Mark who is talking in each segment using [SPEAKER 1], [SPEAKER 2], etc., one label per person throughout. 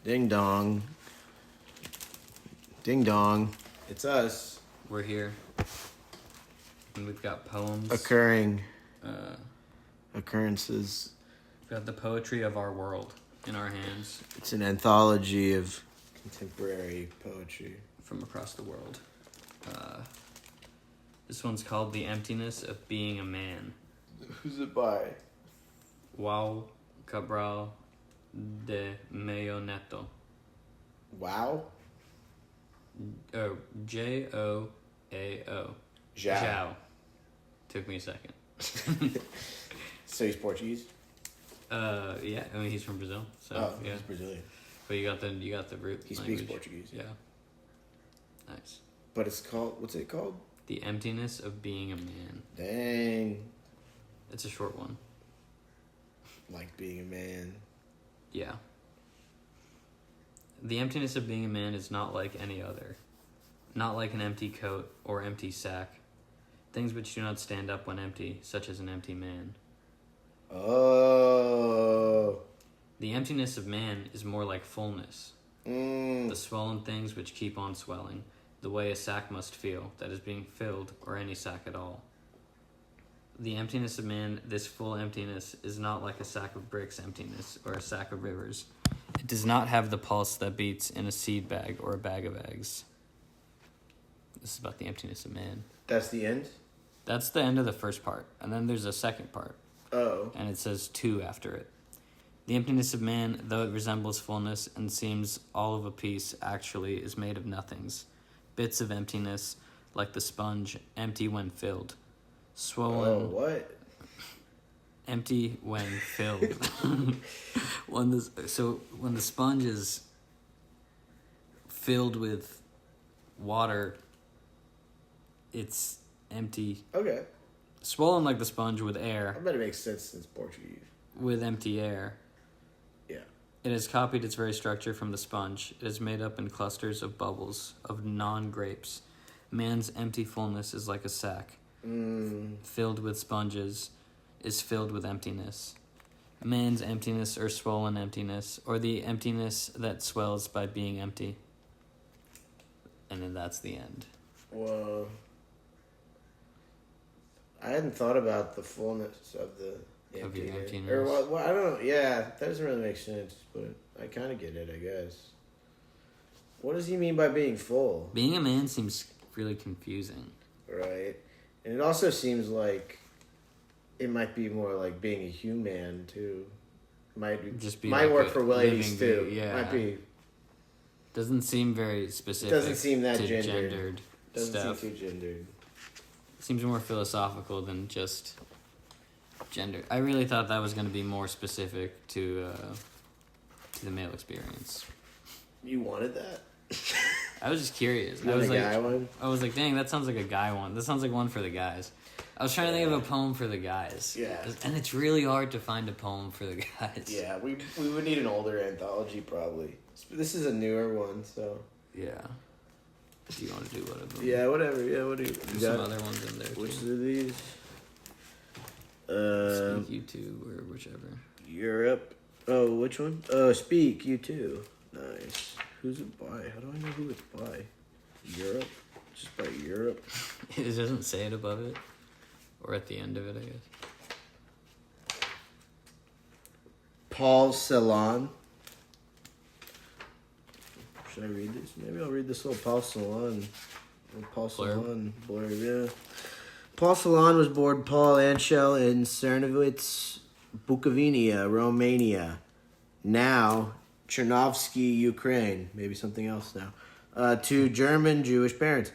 [SPEAKER 1] Ding dong. Ding dong. It's us.
[SPEAKER 2] We're here. And we've got poems.
[SPEAKER 1] Occurring. Occurrences.
[SPEAKER 2] We've got the poetry of our world in our hands.
[SPEAKER 1] It's an anthology of contemporary poetry.
[SPEAKER 2] From across the world. This one's called The Emptiness of Being a Man.
[SPEAKER 1] Who's it by?
[SPEAKER 2] João Cabral de Meio Neto.
[SPEAKER 1] Wow?
[SPEAKER 2] Oh, Joao. João. Took me a second.
[SPEAKER 1] So he's Portuguese?
[SPEAKER 2] Yeah, I mean he's from Brazil, so yeah.
[SPEAKER 1] He's Brazilian.
[SPEAKER 2] But you got the root.
[SPEAKER 1] He
[SPEAKER 2] language.
[SPEAKER 1] speaks Portuguese.
[SPEAKER 2] Yeah. Nice.
[SPEAKER 1] But it's called, what's it called?
[SPEAKER 2] The Emptiness of Being a Man.
[SPEAKER 1] Dang.
[SPEAKER 2] It's a short one.
[SPEAKER 1] Like being a man.
[SPEAKER 2] Yeah. The emptiness of being a man is not like any other. Not like an empty coat or empty sack. Things which do not stand up when empty, such as an empty man.
[SPEAKER 1] Oh.
[SPEAKER 2] The emptiness of man is more like fullness. The swollen things which keep on swelling, the way a sack must feel that is being filled, or any sack at all. The emptiness of man, this full emptiness, is not like a sack of bricks emptiness, or a sack of rivers. It does not have the pulse that beats in a seed bag or a bag of eggs. This is about the emptiness of man.
[SPEAKER 1] That's the end?
[SPEAKER 2] That's the end of the first part, and then there's a second part.
[SPEAKER 1] Oh.
[SPEAKER 2] And it says 2 after it. The emptiness of man, though it resembles fullness and seems all of a piece, actually is made of nothings. Bits of emptiness, like the sponge, empty when filled. Swollen.
[SPEAKER 1] Oh, what?
[SPEAKER 2] Empty when filled. when the sponge is filled with water, it's empty.
[SPEAKER 1] Okay.
[SPEAKER 2] Swollen like the sponge with air.
[SPEAKER 1] I bet it makes sense since Portuguese.
[SPEAKER 2] With empty air.
[SPEAKER 1] Yeah.
[SPEAKER 2] It has copied its very structure from the sponge. It is made up in clusters of bubbles, of non-grapes. Man's empty fullness is like a sack. Filled with sponges is filled with emptiness. Man's emptiness or swollen emptiness, or the emptiness that swells by being empty. And then that's the end.
[SPEAKER 1] Whoa. I hadn't thought about the fullness of the
[SPEAKER 2] Of your emptiness.
[SPEAKER 1] Or well, I don't know. Yeah, that doesn't really make sense, but I kind of get it, I guess. What does he mean by being full?
[SPEAKER 2] Being a man seems really confusing.
[SPEAKER 1] Right. And it also seems like it might be more like being a human too. Might
[SPEAKER 2] Just be
[SPEAKER 1] might
[SPEAKER 2] like
[SPEAKER 1] work for ladies too.
[SPEAKER 2] Yeah.
[SPEAKER 1] Might be.
[SPEAKER 2] Doesn't seem very specific.
[SPEAKER 1] Doesn't seem that
[SPEAKER 2] to
[SPEAKER 1] gendered. Doesn't
[SPEAKER 2] stuff.
[SPEAKER 1] seem too gendered.
[SPEAKER 2] Seems more philosophical than just gender. I really thought that was going to be more specific to the male experience.
[SPEAKER 1] You wanted that?
[SPEAKER 2] I was just curious.
[SPEAKER 1] Not
[SPEAKER 2] I was
[SPEAKER 1] a
[SPEAKER 2] like,
[SPEAKER 1] guy one?
[SPEAKER 2] I was like, dang, that sounds like a guy one. That sounds like one for the guys. I was trying to think of a poem for the guys.
[SPEAKER 1] Yeah.
[SPEAKER 2] And it's really hard to find a poem for the guys.
[SPEAKER 1] Yeah, we would need an older anthology probably. This is a newer one, so.
[SPEAKER 2] Yeah. Do you want to do one of them?
[SPEAKER 1] Yeah, whatever. Yeah, what do you
[SPEAKER 2] There's
[SPEAKER 1] got?
[SPEAKER 2] some other ones in there
[SPEAKER 1] Which
[SPEAKER 2] too.
[SPEAKER 1] are these?
[SPEAKER 2] Speak You Too or whichever.
[SPEAKER 1] Europe. Oh, which one? Speak You Too. Nice. Who's it by? How do I know who it's by? Europe? Just by Europe?
[SPEAKER 2] It doesn't say it above it. Or at the end of it, I guess.
[SPEAKER 1] Paul Celan. Should I read this? Maybe I'll read this little Paul Celan. Paul Celan blurb, yeah. Paul Celan was born Paul Anshel in Cernovitz, Bukovina, Romania. Now, Chernovsky, Ukraine. Maybe something else now. To German Jewish parents.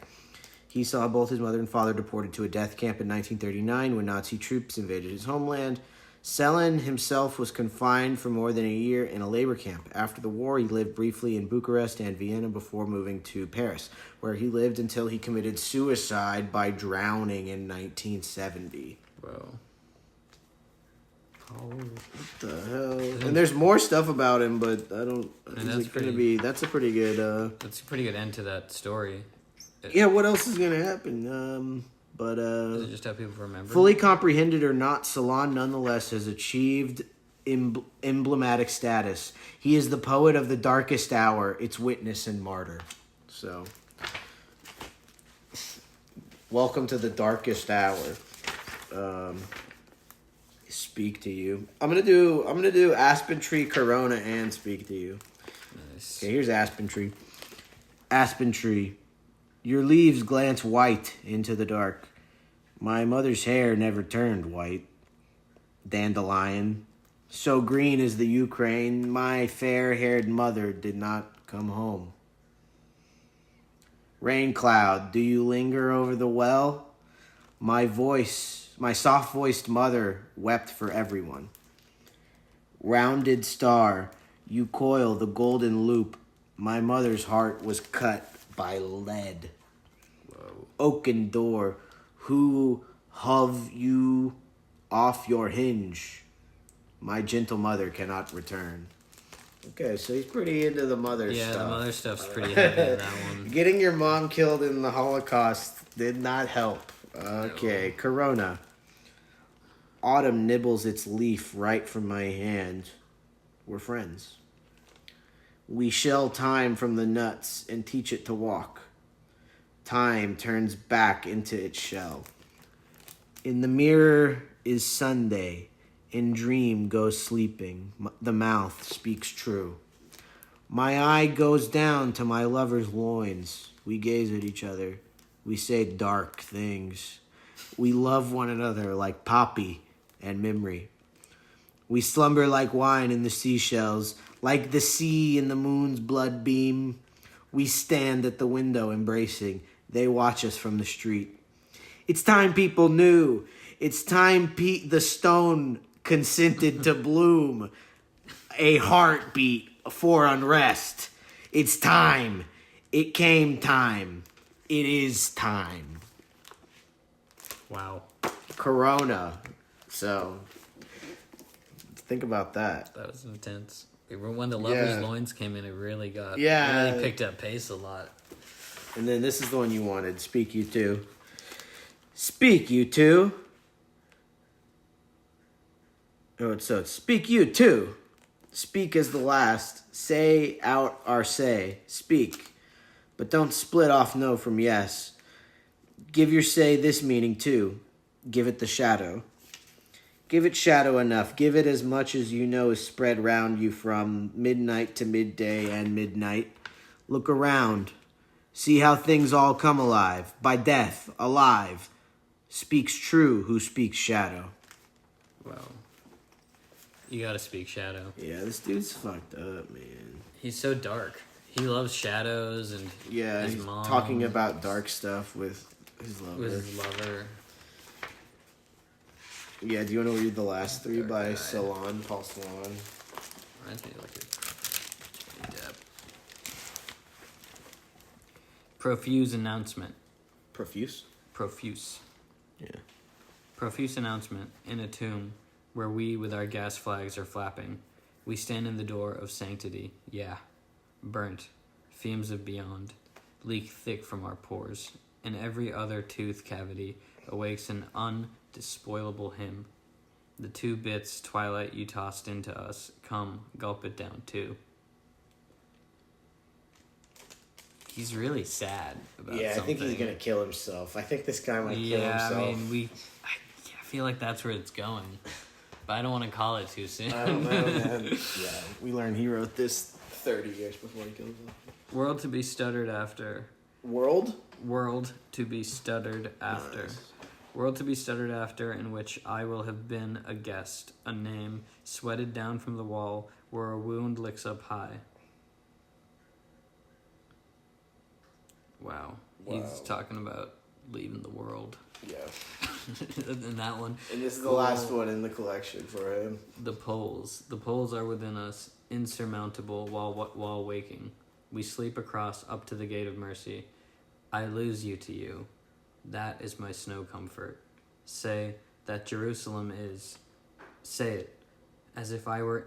[SPEAKER 1] He saw both his mother and father deported to a death camp in 1939 when Nazi troops invaded his homeland. Selin himself was confined for more than a year in a labor camp. After the war, he lived briefly in Bucharest and Vienna before moving to Paris, where he lived until he committed suicide by drowning in 1970.
[SPEAKER 2] Wow.
[SPEAKER 1] What the hell? And there's more stuff about him, but I don't. That's a pretty good.
[SPEAKER 2] That's a pretty good end to that story.
[SPEAKER 1] Yeah, what else is gonna happen?
[SPEAKER 2] Does it just have people remember?
[SPEAKER 1] Fully comprehended or not, Celan nonetheless has achieved emblematic status. He is the poet of the darkest hour, its witness and martyr. So, welcome to the darkest hour. Speak to you. I'm gonna do Aspen Tree, Corona, and Speak to you.
[SPEAKER 2] Nice.
[SPEAKER 1] Okay, here's Aspen Tree. Aspen Tree, your leaves glance white into the dark. My mother's hair never turned white. Dandelion, so green is the Ukraine, my fair-haired mother did not come home. Rain cloud, do you linger over the well? My soft-voiced mother wept for everyone. Rounded star, you coil the golden loop. My mother's heart was cut by lead.
[SPEAKER 2] Whoa.
[SPEAKER 1] Oaken door, who have you off your hinge? My gentle mother cannot return. Okay, so he's pretty into the mother stuff.
[SPEAKER 2] Yeah, the mother stuff's pretty heavy in that one.
[SPEAKER 1] Getting your mom killed in the Holocaust did not help. Okay, no. Corona. Autumn nibbles its leaf right from my hand. We're friends. We shell time from the nuts and teach it to walk. Time turns back into its shell. In the mirror is Sunday. In dream goes sleeping. The mouth speaks true. My eye goes down to my lover's loins. We gaze at each other. We say dark things. We love one another like poppy and memory. We slumber like wine in the seashells, like the sea in the moon's blood beam. We stand at the window embracing. They watch us from the street. It's time people knew. It's time the stone consented to bloom. A heartbeat for unrest. It's time. It came time. It is time.
[SPEAKER 2] Wow.
[SPEAKER 1] Corona. So, think about that.
[SPEAKER 2] That was intense. When the Lover's Loins came in, it really got...
[SPEAKER 1] Yeah.
[SPEAKER 2] It really picked up pace a lot.
[SPEAKER 1] And then this is the one you wanted. Speak you two. Speak you two. So speak you two. Speak as the last. Say out our say. Speak. But don't split off no from yes. Give your say this meaning too. Give it the shadow. Give it shadow enough. Give it as much as you know is spread round you from midnight to midday and midnight. Look around. See how things all come alive. By death, alive. Speaks true who speaks shadow.
[SPEAKER 2] Wow. You gotta speak shadow.
[SPEAKER 1] Yeah, this dude's fucked up, man.
[SPEAKER 2] He's so dark. He loves shadows and his
[SPEAKER 1] he's
[SPEAKER 2] mom.
[SPEAKER 1] Talking about dark stuff with his lover. Yeah, do you want to read the last three by Paul Celan?
[SPEAKER 2] Reminds me of like a depth. Profuse announcement.
[SPEAKER 1] Profuse?
[SPEAKER 2] Profuse.
[SPEAKER 1] Yeah.
[SPEAKER 2] Profuse announcement in a tomb where we with our gas flags are flapping. We stand in the door of sanctity. Yeah. Burnt. Fumes of beyond. Leak thick from our pores. In every other tooth cavity awakes an undespoilable hymn. The 2 bits twilight you tossed into us. Come, gulp it down too. He's really sad about something.
[SPEAKER 1] I think he's gonna kill himself. I think this guy might kill himself.
[SPEAKER 2] Yeah, I mean, I feel like that's where it's going. But I don't want to call it too soon.
[SPEAKER 1] I don't know, man. Yeah, we learned he wrote this 30 years before he killed himself.
[SPEAKER 2] World to be stuttered after.
[SPEAKER 1] World?
[SPEAKER 2] World to be stuttered after.
[SPEAKER 1] Nice.
[SPEAKER 2] World to be stuttered after, in which I will have been a guest, a name, sweated down from the wall, where a wound licks up high. Wow. He's talking about leaving the world.
[SPEAKER 1] Yeah.
[SPEAKER 2] In that one.
[SPEAKER 1] And this is the last one in the collection for him.
[SPEAKER 2] The poles. The poles are within us, insurmountable while waking. We sleep across up to the gate of mercy. I lose you to you. That is my snow comfort. Say that Jerusalem is. Say it, as if I were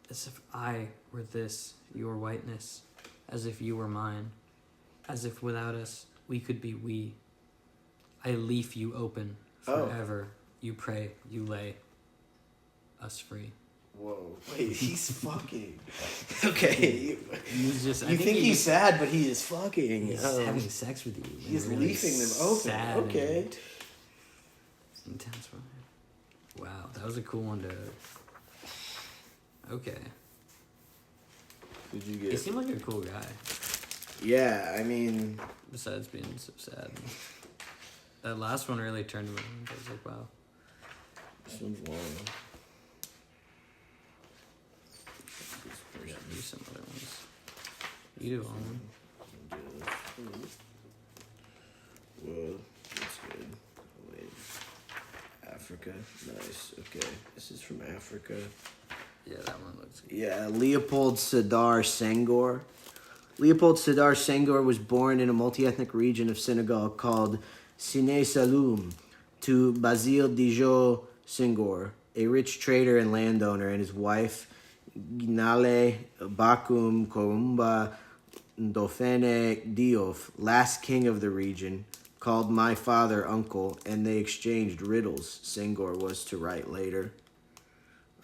[SPEAKER 2] this, your whiteness, as if you were mine, as if without us we could be we. I leaf you open forever. You pray, you lay us free.
[SPEAKER 1] Whoa. Wait, he's fucking. Okay.
[SPEAKER 2] He's just.
[SPEAKER 1] You think he's sad, but he is fucking.
[SPEAKER 2] He's having sex with you.
[SPEAKER 1] He's
[SPEAKER 2] really
[SPEAKER 1] leafing them open.
[SPEAKER 2] sad
[SPEAKER 1] Okay.
[SPEAKER 2] and intense. Wow, that was a cool one to. Okay.
[SPEAKER 1] Did you get?
[SPEAKER 2] He seemed like a cool guy.
[SPEAKER 1] Yeah, I mean.
[SPEAKER 2] Besides being so sad. That last one really turned me on. I was like, wow.
[SPEAKER 1] This one's long.
[SPEAKER 2] Yeah, do some other ones. You do one.
[SPEAKER 1] Whoa, that's good. Wait. Africa. Nice. Okay. This is from Africa.
[SPEAKER 2] Yeah, that one looks good.
[SPEAKER 1] Yeah, Leopold Sedar Senghor. Leopold Sedar Senghor was born in a multi-ethnic region of Senegal called Sine Saloum to Basile Dijo Senghor, a rich trader and landowner, and his wife Gnale Bakum Koumba Ndofene Diouf, last king of the region, called my father uncle, and they exchanged riddles, Senghor was to write later.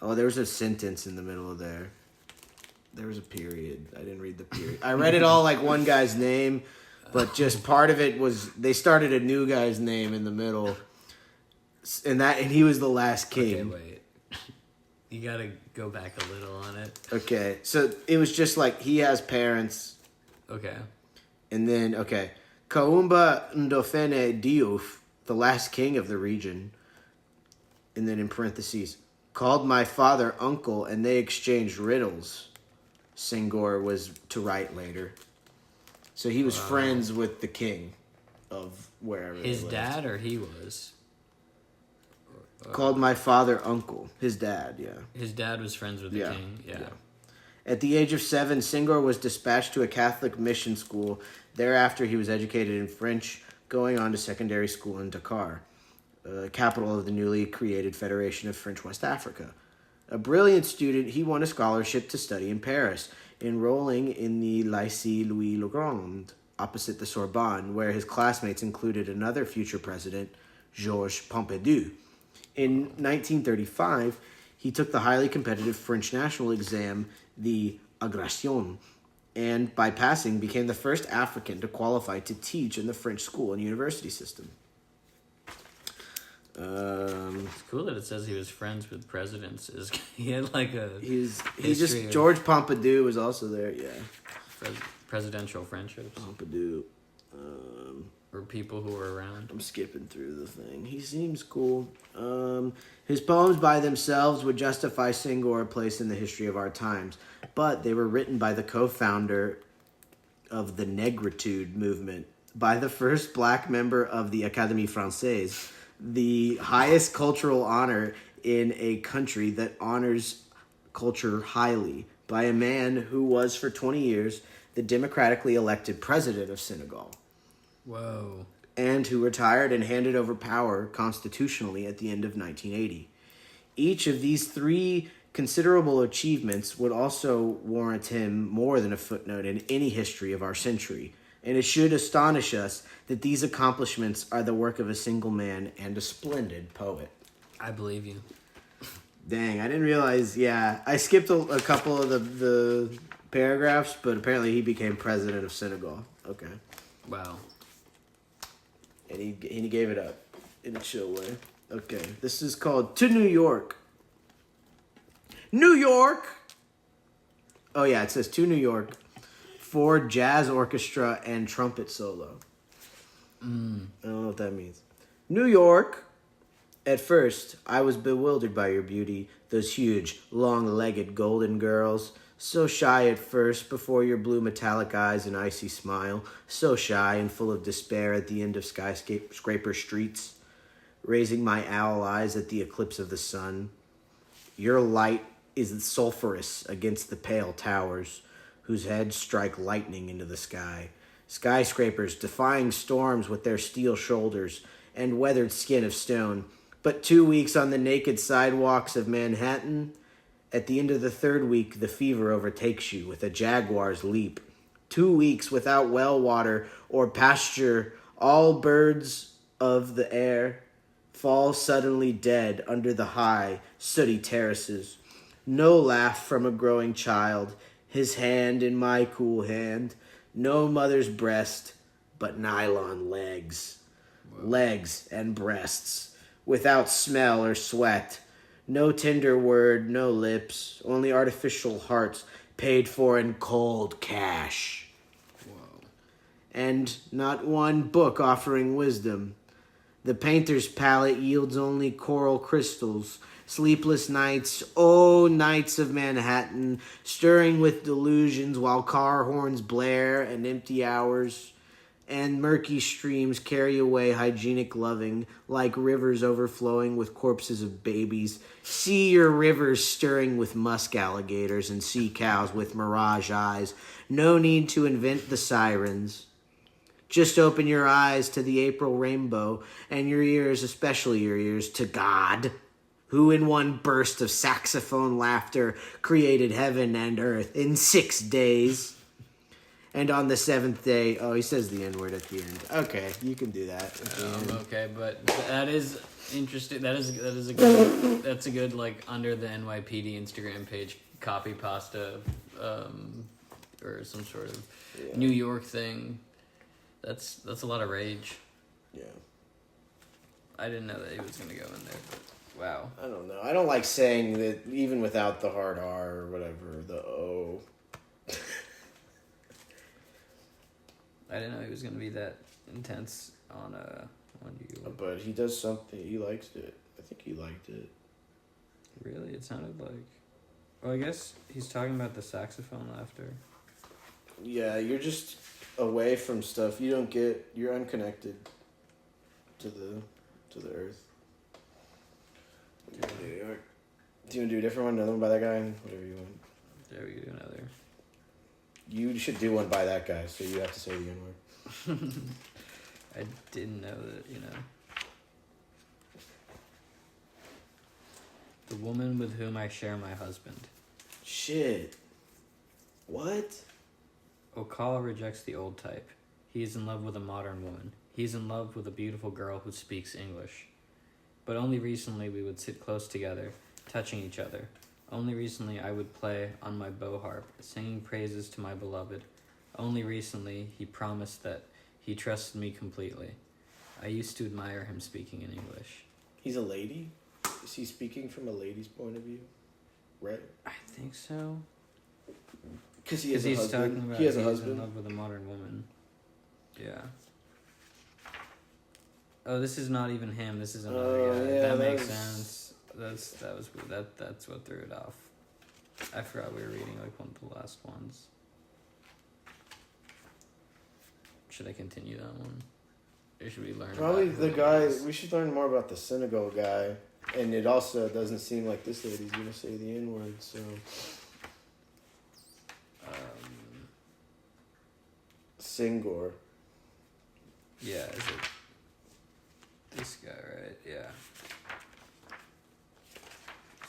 [SPEAKER 1] Oh, there was a sentence in the middle of there. There was a period. I didn't read the period. I read it all like one guy's name, but just part of it was they started a new guy's name in the middle, and he was the last king.
[SPEAKER 2] Okay, wait. You gotta go back a little on it.
[SPEAKER 1] Okay, so it was just like he has parents.
[SPEAKER 2] Okay.
[SPEAKER 1] And then, Kaumba Ndofene Diouf, the last king of the region, and then in parentheses, called my father uncle, and they exchanged riddles. Senghor was to write later. So he was friends with the king of wherever.
[SPEAKER 2] His dad or he was?
[SPEAKER 1] Called my father uncle. His dad, yeah.
[SPEAKER 2] His dad was friends with the king, yeah.
[SPEAKER 1] At the age of 7, Senghor was dispatched to a Catholic mission school. Thereafter, he was educated in French, going on to secondary school in Dakar, capital of the newly created Federation of French West Africa. A brilliant student, he won a scholarship to study in Paris, enrolling in the Lycée Louis le Grand, opposite the Sorbonne, where his classmates included another future president, Georges Pompidou. In 1935, he took the highly competitive French national exam, the Agration, and by passing, became the first African to qualify to teach in the French school and university system.
[SPEAKER 2] It's cool that it says he was friends with presidents. He had like a
[SPEAKER 1] George Pompidou was also there, yeah.
[SPEAKER 2] Presidential friendships.
[SPEAKER 1] Pompidou.
[SPEAKER 2] Or people who were around.
[SPEAKER 1] I'm skipping through the thing. He seems cool. His poems by themselves would justify Senghor a place in the history of our times, but they were written by the co-founder of the Negritude movement, by the first black member of the Académie Française, the highest cultural honor in a country that honors culture highly, by a man who was for 20 years the democratically elected president of Senegal.
[SPEAKER 2] Whoa.
[SPEAKER 1] And who retired and handed over power constitutionally at the end of 1980. Each of these three considerable achievements would also warrant him more than a footnote in any history of our century, and it should astonish us that these accomplishments are the work of a single man and a splendid poet.
[SPEAKER 2] I believe you.
[SPEAKER 1] Dang, I didn't realize, I skipped a couple of the paragraphs, but apparently he became president of Senegal. Okay.
[SPEAKER 2] Wow.
[SPEAKER 1] And he gave it up in a chill way. Okay, this is called To New York. New York! Oh yeah, it says To New York for jazz orchestra and trumpet solo. I don't know what that means. New York. At first, I was bewildered by your beauty, those huge, long-legged golden girls. So shy at first, before your blue metallic eyes and icy smile. So shy and full of despair at the end of skyscraper streets. Raising my owl eyes at the eclipse of the sun. Your light is sulphurous against the pale towers, whose heads strike lightning into the sky. Skyscrapers defying storms with their steel shoulders and weathered skin of stone. But 2 weeks on the naked sidewalks of Manhattan. At the end of the third week, the fever overtakes you with a jaguar's leap. 2 weeks without well water or pasture, all birds of the air fall suddenly dead under the high, sooty terraces. No laugh from a growing child, his hand in my cool hand. No mother's breast, but nylon legs.
[SPEAKER 2] Whoa.
[SPEAKER 1] Legs and breasts, without smell or sweat. No tender word, no lips, only artificial hearts paid for in cold cash.
[SPEAKER 2] Whoa.
[SPEAKER 1] And not one book offering wisdom. The painter's palette yields only coral crystals. Sleepless nights, oh, nights of Manhattan, stirring with delusions while car horns blare and empty hours and murky streams carry away hygienic loving like rivers overflowing with corpses of babies. See your rivers stirring with musk alligators and sea cows with mirage eyes. No need to invent the sirens. Just open your eyes to the April rainbow and your ears, especially your ears, to God, who in one burst of saxophone laughter created heaven and earth in 6 days. And on the 7th day, oh, he says the N-word at the end. Okay, you can do that.
[SPEAKER 2] Okay, but that is interesting. That's a good like under the NYPD Instagram page copy pasta, or some sort of New York thing. That's a lot of rage.
[SPEAKER 1] Yeah.
[SPEAKER 2] I didn't know that he was gonna go in there. But wow.
[SPEAKER 1] I don't know. I don't like saying that even without the hard R or whatever, the O.
[SPEAKER 2] I didn't know he was gonna be that intense on you.
[SPEAKER 1] But he does something. He likes it. I think he liked it.
[SPEAKER 2] Really, it sounded like. Well, I guess he's talking about the saxophone laughter.
[SPEAKER 1] Yeah, you're just away from stuff. You don't get. You're unconnected to the earth. Do you want to do a different one? Another one by that guy? Whatever you want.
[SPEAKER 2] There we go, another.
[SPEAKER 1] You should do one by that guy, so you have to say the N-word.
[SPEAKER 2] I didn't know that, you know. The woman with whom I share my husband.
[SPEAKER 1] Shit. What?
[SPEAKER 2] O'Call rejects the old type. He is in love with a modern woman. He is in love with a beautiful girl who speaks English. But only recently we would sit close together, touching each other. Only recently I would play on my bow harp, singing praises to my beloved. Only recently he promised that he trusted me completely. I used to admire him speaking in English.
[SPEAKER 1] He's a lady? Is he speaking from a lady's point of view? Right?
[SPEAKER 2] I think so.
[SPEAKER 1] Because he has a husband.
[SPEAKER 2] Talking about
[SPEAKER 1] he has a
[SPEAKER 2] he's
[SPEAKER 1] husband.
[SPEAKER 2] in love with a modern woman. Yeah. Oh, this is not even him. This is another guy.
[SPEAKER 1] Yeah,
[SPEAKER 2] that makes sense. That's what threw it off. I forgot we were reading like one of the last ones. Should I continue that one? Or should we learn?
[SPEAKER 1] Probably
[SPEAKER 2] about
[SPEAKER 1] the guy. We should learn more about the Senegal guy. And it also doesn't seem like this lady's gonna say the N-word. So. Singor.
[SPEAKER 2] Yeah, is it this guy, right? Yeah.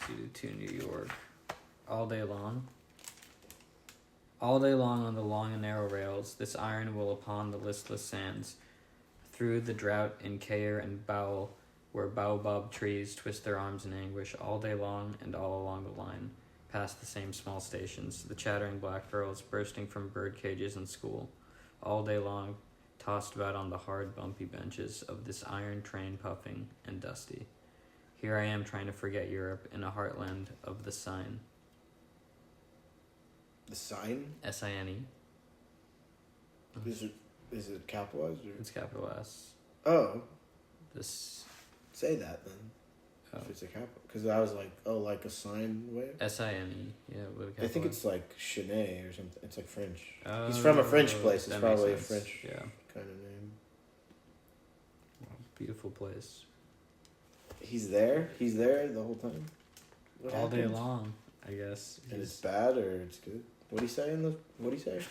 [SPEAKER 2] Suited to New York. All day long. All day long on the long and narrow rails, this iron will upon the listless sands, through the drought in Caire and Bowel, where baobab trees twist their arms in anguish, all day long and all along the line, past the same small stations, the chattering black girls bursting from bird cages in school, all day long, tossed about on the hard, bumpy benches of this iron train puffing and dusty. Here I am trying to forget Europe in a heartland of the Seine.
[SPEAKER 1] The sign?
[SPEAKER 2] S-I-N-E.
[SPEAKER 1] Is it capitalized? Or?
[SPEAKER 2] It's capital S.
[SPEAKER 1] Oh.
[SPEAKER 2] This.
[SPEAKER 1] Say that then.
[SPEAKER 2] Oh.
[SPEAKER 1] If it's a capital. Because I was like, oh, like a sine wave?
[SPEAKER 2] S-I-N-E. Yeah, with a capital
[SPEAKER 1] I think
[SPEAKER 2] S.
[SPEAKER 1] it's like Chenet or something. It's like French.
[SPEAKER 2] Oh,
[SPEAKER 1] He's from a French place. It's
[SPEAKER 2] that
[SPEAKER 1] probably a
[SPEAKER 2] makes sense.
[SPEAKER 1] French
[SPEAKER 2] Yeah.
[SPEAKER 1] kind of name.
[SPEAKER 2] Beautiful place.
[SPEAKER 1] He's there? He's there the whole time? What
[SPEAKER 2] All day
[SPEAKER 1] happens?
[SPEAKER 2] long, I guess.
[SPEAKER 1] And it's bad or it's good? What'd he say what'd he say?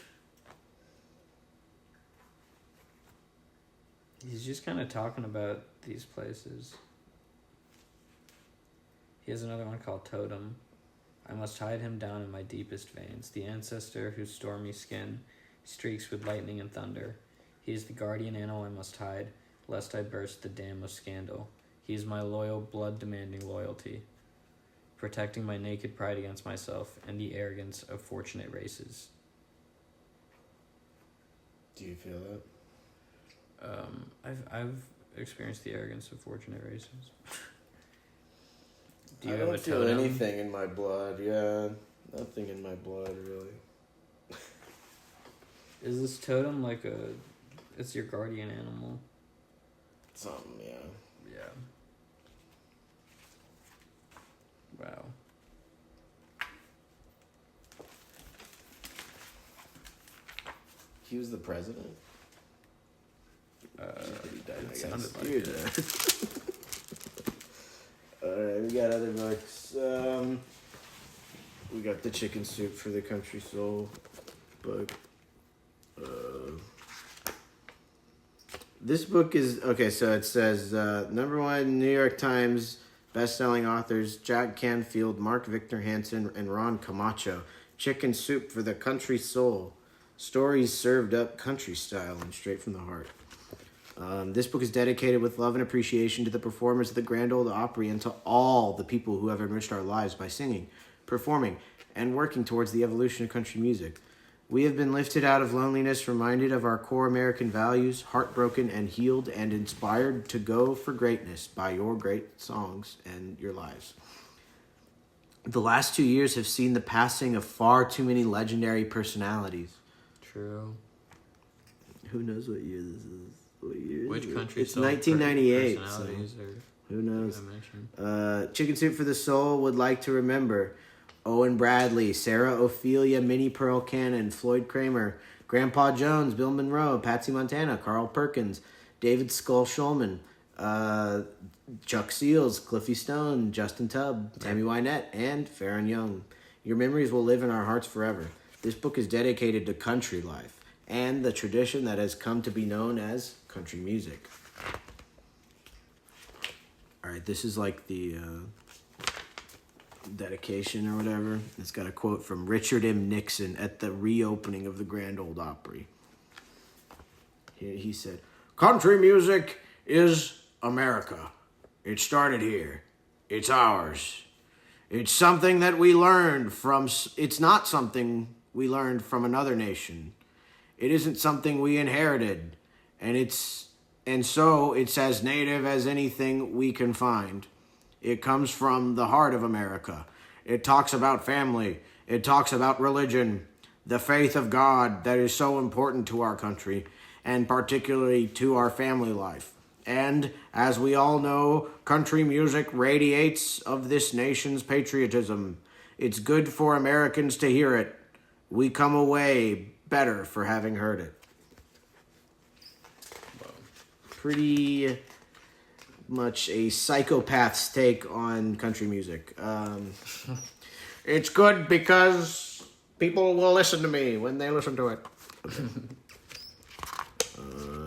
[SPEAKER 2] He's just kind of talking about these places. He has another one called Totem. I must hide him down in my deepest veins, the ancestor whose stormy skin streaks with lightning and thunder. He is the guardian animal I must hide, lest I burst the dam of scandal. He is my loyal, blood-demanding loyalty. protecting my naked pride against myself and the arrogance of fortunate races.
[SPEAKER 1] Do you feel that?
[SPEAKER 2] I've experienced the arrogance of fortunate races. Do
[SPEAKER 1] I
[SPEAKER 2] you have a
[SPEAKER 1] don't feel
[SPEAKER 2] totem?
[SPEAKER 1] anything in my blood. Yeah, nothing in my blood really.
[SPEAKER 2] Is this totem like it's your guardian animal?
[SPEAKER 1] Something, yeah.
[SPEAKER 2] Yeah. Wow.
[SPEAKER 1] He was the president. He died, I
[SPEAKER 2] It
[SPEAKER 1] guess.
[SPEAKER 2] sounded like
[SPEAKER 1] Dude.
[SPEAKER 2] it.
[SPEAKER 1] Alright, we got other books. We got the Chicken Soup for the Country Soul book. This book is okay. So it says number one New York Times best-selling authors Jack Canfield, Mark Victor Hansen, and Ron Camacho. Chicken Soup for the Country Soul. Stories served up country style and straight from the heart. This book is dedicated with love and appreciation to the performers of the Grand Ole Opry and to all the people who have enriched our lives by singing, performing, and working towards the evolution of country music. We have been lifted out of loneliness, reminded of our core American values, heartbroken and healed, and inspired to go for greatness by your great songs and your lives. The last 2 years have seen the passing of far too many legendary personalities.
[SPEAKER 2] True.
[SPEAKER 1] Who knows what year this is? What year?
[SPEAKER 2] Which country?
[SPEAKER 1] It's 1998.
[SPEAKER 2] Personalities
[SPEAKER 1] So
[SPEAKER 2] or
[SPEAKER 1] who knows?
[SPEAKER 2] I mentioned?
[SPEAKER 1] Chicken Soup for the Soul would like to remember Owen Bradley, Sarah Ophelia, Minnie Pearl Cannon, Floyd Kramer, Grandpa Jones, Bill Monroe, Patsy Montana, Carl Perkins, David Skull Shulman, Chuck Seals, Cliffy Stone, Justin Tubb, Tammy Wynette, and Farron Young. Your memories will live in our hearts forever. This book is dedicated to country life and the tradition that has come to be known as country music. All right, this is like the dedication or whatever. It's got a quote from Richard M. Nixon at the reopening of the Grand Ole Opry. He said, "Country music is America. It started here. It's ours. It's something that we learned from. It's not something we learned from another nation. It isn't something we inherited, and so it's as native as anything we can find. It comes from the heart of America. It talks about family. It talks about religion, the faith of God that is so important to our country, and particularly to our family life. And, as we all know, country music radiates of this nation's patriotism. It's good for Americans to hear it. We come away better for having heard it." Pretty much a psychopath's take on country music. It's good because people will listen to me when they listen to it. Okay.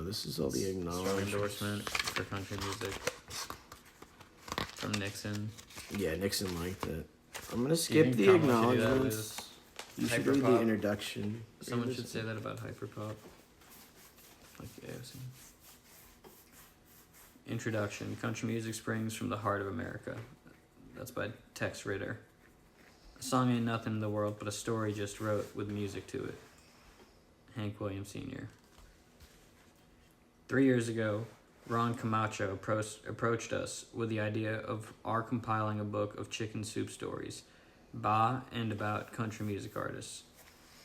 [SPEAKER 1] This is all the
[SPEAKER 2] Strong
[SPEAKER 1] acknowledgments.
[SPEAKER 2] endorsement for country music from Nixon.
[SPEAKER 1] Yeah, Nixon liked it. I'm going to skip
[SPEAKER 2] think
[SPEAKER 1] the
[SPEAKER 2] Trump should do that
[SPEAKER 1] acknowledgments. You should read the
[SPEAKER 2] hyperpop?
[SPEAKER 1] introduction.
[SPEAKER 2] Someone should say that about hyperpop. Like the AOC. Introduction. Country music springs from the heart of America. That's by Tex Ritter. A song ain't nothing in the world, but a story just wrote with music to it. Hank Williams Sr. 3 years ago, Ron Camacho approached us with the idea of our compiling a book of chicken soup stories by and about country music artists.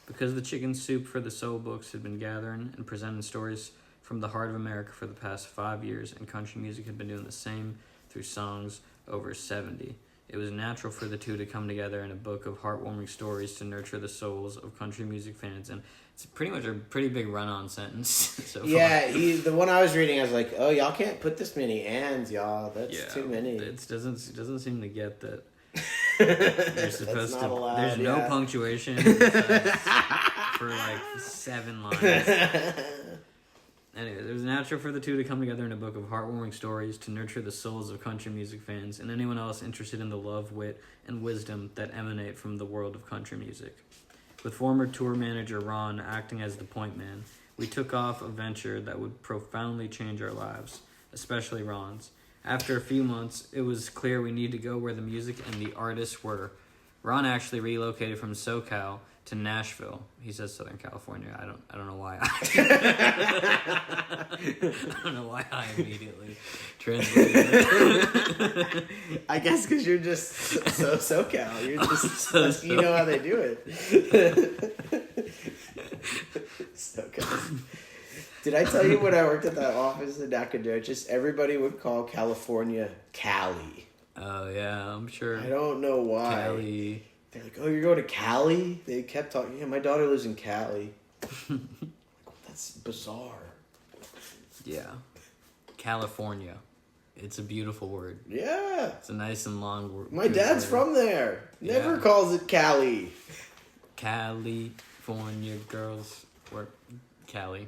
[SPEAKER 2] Because the Chicken Soup for the Soul books had been gathering and presenting stories from the heart of America for the past 5 years, and country music had been doing the same through songs over 70. It was natural for the two to come together in a book of heartwarming stories to nurture the souls of country music fans. And it's pretty much a pretty big run-on sentence so far.
[SPEAKER 1] Yeah, the one I was reading, I was like, oh, y'all can't put this many ands, y'all. That's too many.
[SPEAKER 2] It doesn't seem to get that you're supposed to.
[SPEAKER 1] Allowed,
[SPEAKER 2] there's no
[SPEAKER 1] yeah.
[SPEAKER 2] punctuation for like 7 lines. Anyway, it was natural for the two to come together in a book of heartwarming stories to nurture the souls of country music fans and anyone else interested in the love, wit, and wisdom that emanate from the world of country music. With former tour manager Ron acting as the point man, we took off a venture that would profoundly change our lives, especially Ron's. After a few months, it was clear we need to go where the music and the artists were. Ron actually relocated from SoCal to Nashville. He says Southern California. I don't know why. I don't know why I immediately translated it.
[SPEAKER 1] I guess because you're just so SoCal. You're just you know how they do it. SoCal. Did I tell you when I worked at that office in Nacogdoches, everybody would call California Cali.
[SPEAKER 2] Oh yeah, I'm sure.
[SPEAKER 1] I don't know why.
[SPEAKER 2] Cali.
[SPEAKER 1] They're like, oh, you're going to Cali? They kept talking. Yeah, my daughter lives in Cali. That's bizarre.
[SPEAKER 2] Yeah. California. It's a beautiful word.
[SPEAKER 1] Yeah.
[SPEAKER 2] It's a nice and long word.
[SPEAKER 1] My dad's from there. Never calls it Cali.
[SPEAKER 2] California girls work Cali.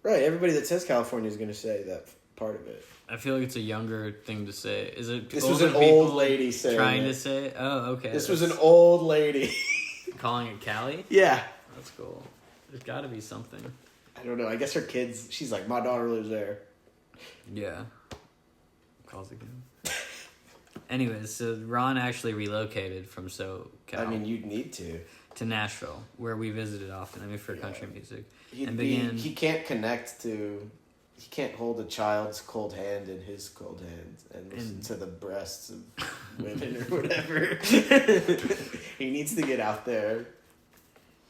[SPEAKER 1] Right, everybody that says California is going to say that part of it.
[SPEAKER 2] I feel like it's a younger thing to say. Is it?
[SPEAKER 1] This was an old lady saying
[SPEAKER 2] trying
[SPEAKER 1] it.
[SPEAKER 2] to say it? Oh, okay.
[SPEAKER 1] This was an old lady.
[SPEAKER 2] Calling it Cali?
[SPEAKER 1] Yeah.
[SPEAKER 2] That's cool. There's got to be something.
[SPEAKER 1] I don't know. I guess her kids, she's like, my daughter lives there.
[SPEAKER 2] Yeah. Calls again. Anyways, so Ron actually relocated from SoCal.
[SPEAKER 1] I mean, you'd need to
[SPEAKER 2] Nashville, where we visited often. I mean, for country music.
[SPEAKER 1] He can't connect to... He can't hold a child's cold hand in his cold hands and listen to the breasts of women or whatever. He needs to get out there.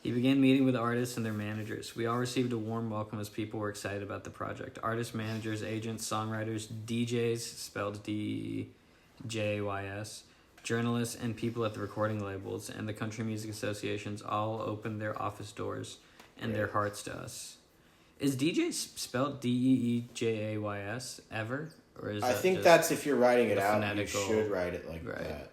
[SPEAKER 2] He began meeting with artists and their managers. We all received a warm welcome as people were excited about the project. Artists, managers, agents, songwriters, DJs, spelled D-J-Y-S, journalists, and people at the recording labels and the country music associations all opened their office doors and their hearts to us. Is DJ spelled D-E-E-J-A-Y-S ever? Or is
[SPEAKER 1] I think that's if you're writing it out, you
[SPEAKER 2] phonetical,
[SPEAKER 1] should write it like that.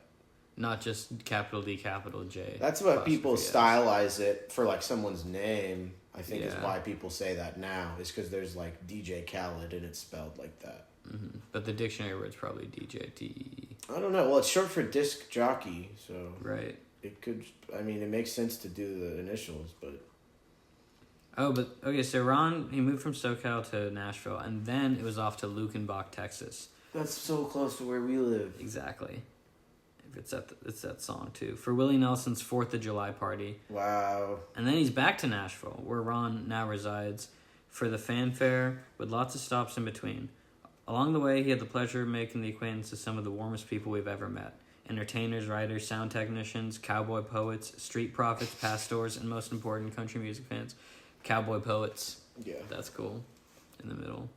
[SPEAKER 2] Not just capital D, capital J.
[SPEAKER 1] That's what people stylize it for, like someone's name. I think is why people say that now. Is because there's like DJ Khaled and it's spelled like that.
[SPEAKER 2] Mm-hmm. But the dictionary word's probably DJ T.
[SPEAKER 1] I don't know. Well, it's short for disc jockey, so
[SPEAKER 2] right.
[SPEAKER 1] It could. I mean, it makes sense to do the initials, but.
[SPEAKER 2] Oh, but okay. So Ron, he moved from SoCal to Nashville, and then it was off to Lukenbach, Texas.
[SPEAKER 1] That's so close to where we live.
[SPEAKER 2] Exactly. It's that song too for Willie Nelson's 4th of July party.
[SPEAKER 1] Wow.
[SPEAKER 2] And then he's back to Nashville, where Ron now resides, for the fanfare with lots of stops in between. Along the way, he had the pleasure of making the acquaintance of some of the warmest people we've ever met. Entertainers, writers, sound technicians, cowboy poets, street prophets, pastors, and most important, country music fans. Cowboy poets. Yeah. That's cool. In the middle.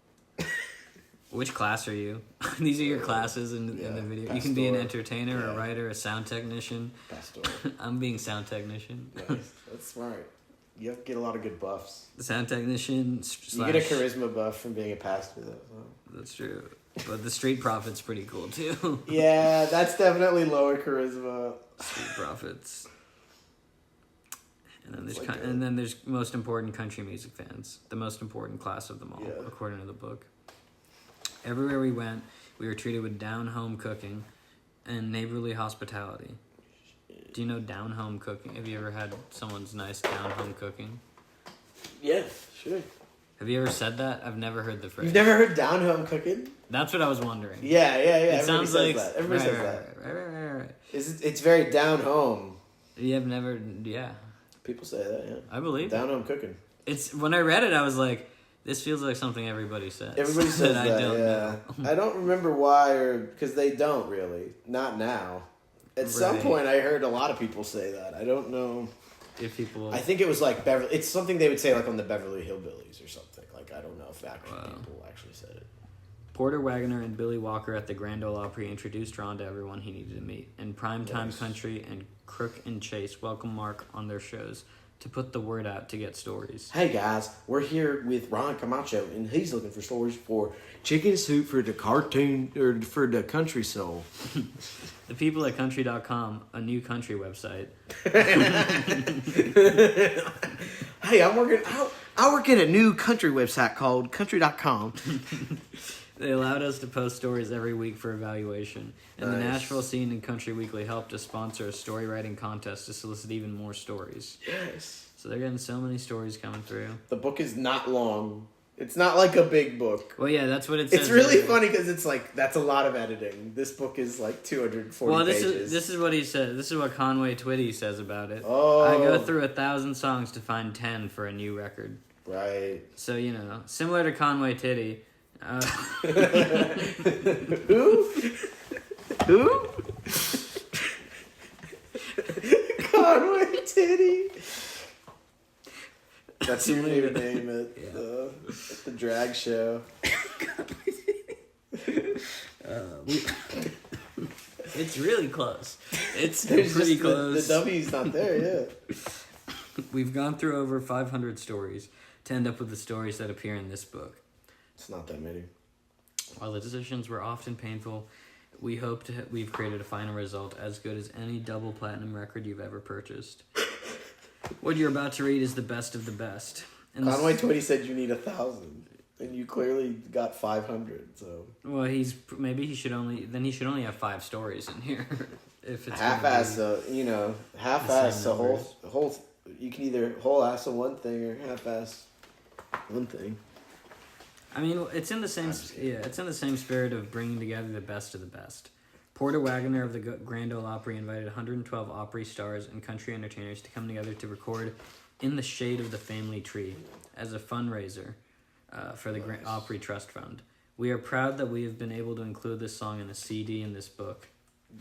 [SPEAKER 2] Which class are you? These are your classes in the video. Pastor. You can be an entertainer, a writer, a sound technician. Pastor. I'm being sound technician.
[SPEAKER 1] Nice. That's smart. You have to get a lot of good buffs.
[SPEAKER 2] The sound technician
[SPEAKER 1] You get a charisma buff from being a pastor, though. So.
[SPEAKER 2] That's true. But the street prophet's pretty cool, too.
[SPEAKER 1] Yeah, that's definitely lower charisma.
[SPEAKER 2] Street prophets. And then there's most important country music fans. The most important class of them all, according to the book. Everywhere we went, we were treated with down-home cooking and neighborly hospitality. Do you know down-home cooking? Have you ever had someone's nice down-home cooking?
[SPEAKER 1] Yeah, sure.
[SPEAKER 2] Have you ever said that? I've never heard the phrase.
[SPEAKER 1] You've never heard down-home cooking?
[SPEAKER 2] That's what I was wondering.
[SPEAKER 1] Yeah.
[SPEAKER 2] It sounds like...
[SPEAKER 1] Everybody says that. Right. It's very down-home.
[SPEAKER 2] You have never... Yeah.
[SPEAKER 1] People say that, yeah.
[SPEAKER 2] I believe
[SPEAKER 1] down-home cooking.
[SPEAKER 2] It's when I read it, I was like... This feels like something everybody says.
[SPEAKER 1] Everybody says that, I don't know. I don't remember why, or because they don't really. Not now. At some point, I heard a lot of people say that. I don't know
[SPEAKER 2] if people.
[SPEAKER 1] I think it was like Beverly. It's something they would say like on the Beverly Hillbillies or something. Like I don't know if people actually said it.
[SPEAKER 2] Porter Wagoner and Billy Walker at the Grand Ole Opry introduced Ron to everyone he needed to meet, and Primetime Country and Crook and Chase welcomed Mark on their shows to put the word out to get stories.
[SPEAKER 1] Hey guys, we're here with Ron Camacho, and he's looking for stories for Chicken Soup for the cartoon or for the country soul.
[SPEAKER 2] The people at country.com, a new country website.
[SPEAKER 1] Hey, I work at a new country website called country.com.
[SPEAKER 2] They allowed us to post stories every week for evaluation. And the Nashville Scene and Country Weekly helped us sponsor a story writing contest to solicit even more stories.
[SPEAKER 1] Yes.
[SPEAKER 2] So they're getting so many stories coming through.
[SPEAKER 1] The book is not long. It's not like a big book.
[SPEAKER 2] Well, yeah, that's what it says.
[SPEAKER 1] It's really funny because it's like, that's a lot of editing. This book is like 240 pages.
[SPEAKER 2] This is what he says. This is what Conway Twitty says about it.
[SPEAKER 1] Oh.
[SPEAKER 2] I go through 1,000 songs to find 10 for a new record.
[SPEAKER 1] Right.
[SPEAKER 2] So, similar to Conway Titty.
[SPEAKER 1] Who? Who? Conway Titty. That's your favorite name at the drag show.
[SPEAKER 2] It's really close. It's
[SPEAKER 1] There's
[SPEAKER 2] pretty
[SPEAKER 1] just
[SPEAKER 2] close.
[SPEAKER 1] The W's not there, yeah.
[SPEAKER 2] We've gone through over 500 stories to end up with the stories that appear in this book.
[SPEAKER 1] It's not that many.
[SPEAKER 2] While the decisions were often painful, we hope we've created a final result as good as any double platinum record you've ever purchased. What you're about to read is the best of the best. And
[SPEAKER 1] Conway Twitty said you need 1,000, and you clearly got 500. So
[SPEAKER 2] well, he should only have 5 stories in here. If it's
[SPEAKER 1] half-ass, half-ass the whole. You can either whole-ass a one thing or half-ass one thing.
[SPEAKER 2] I mean, it's in the same spirit of bringing together the best of the best. Porter Wagoner of the Grand Ole Opry invited 112 Opry stars and country entertainers to come together to record "In the Shade of the Family Tree" as a fundraiser for the Opry Trust Fund. We are proud that we have been able to include this song in a CD in this book.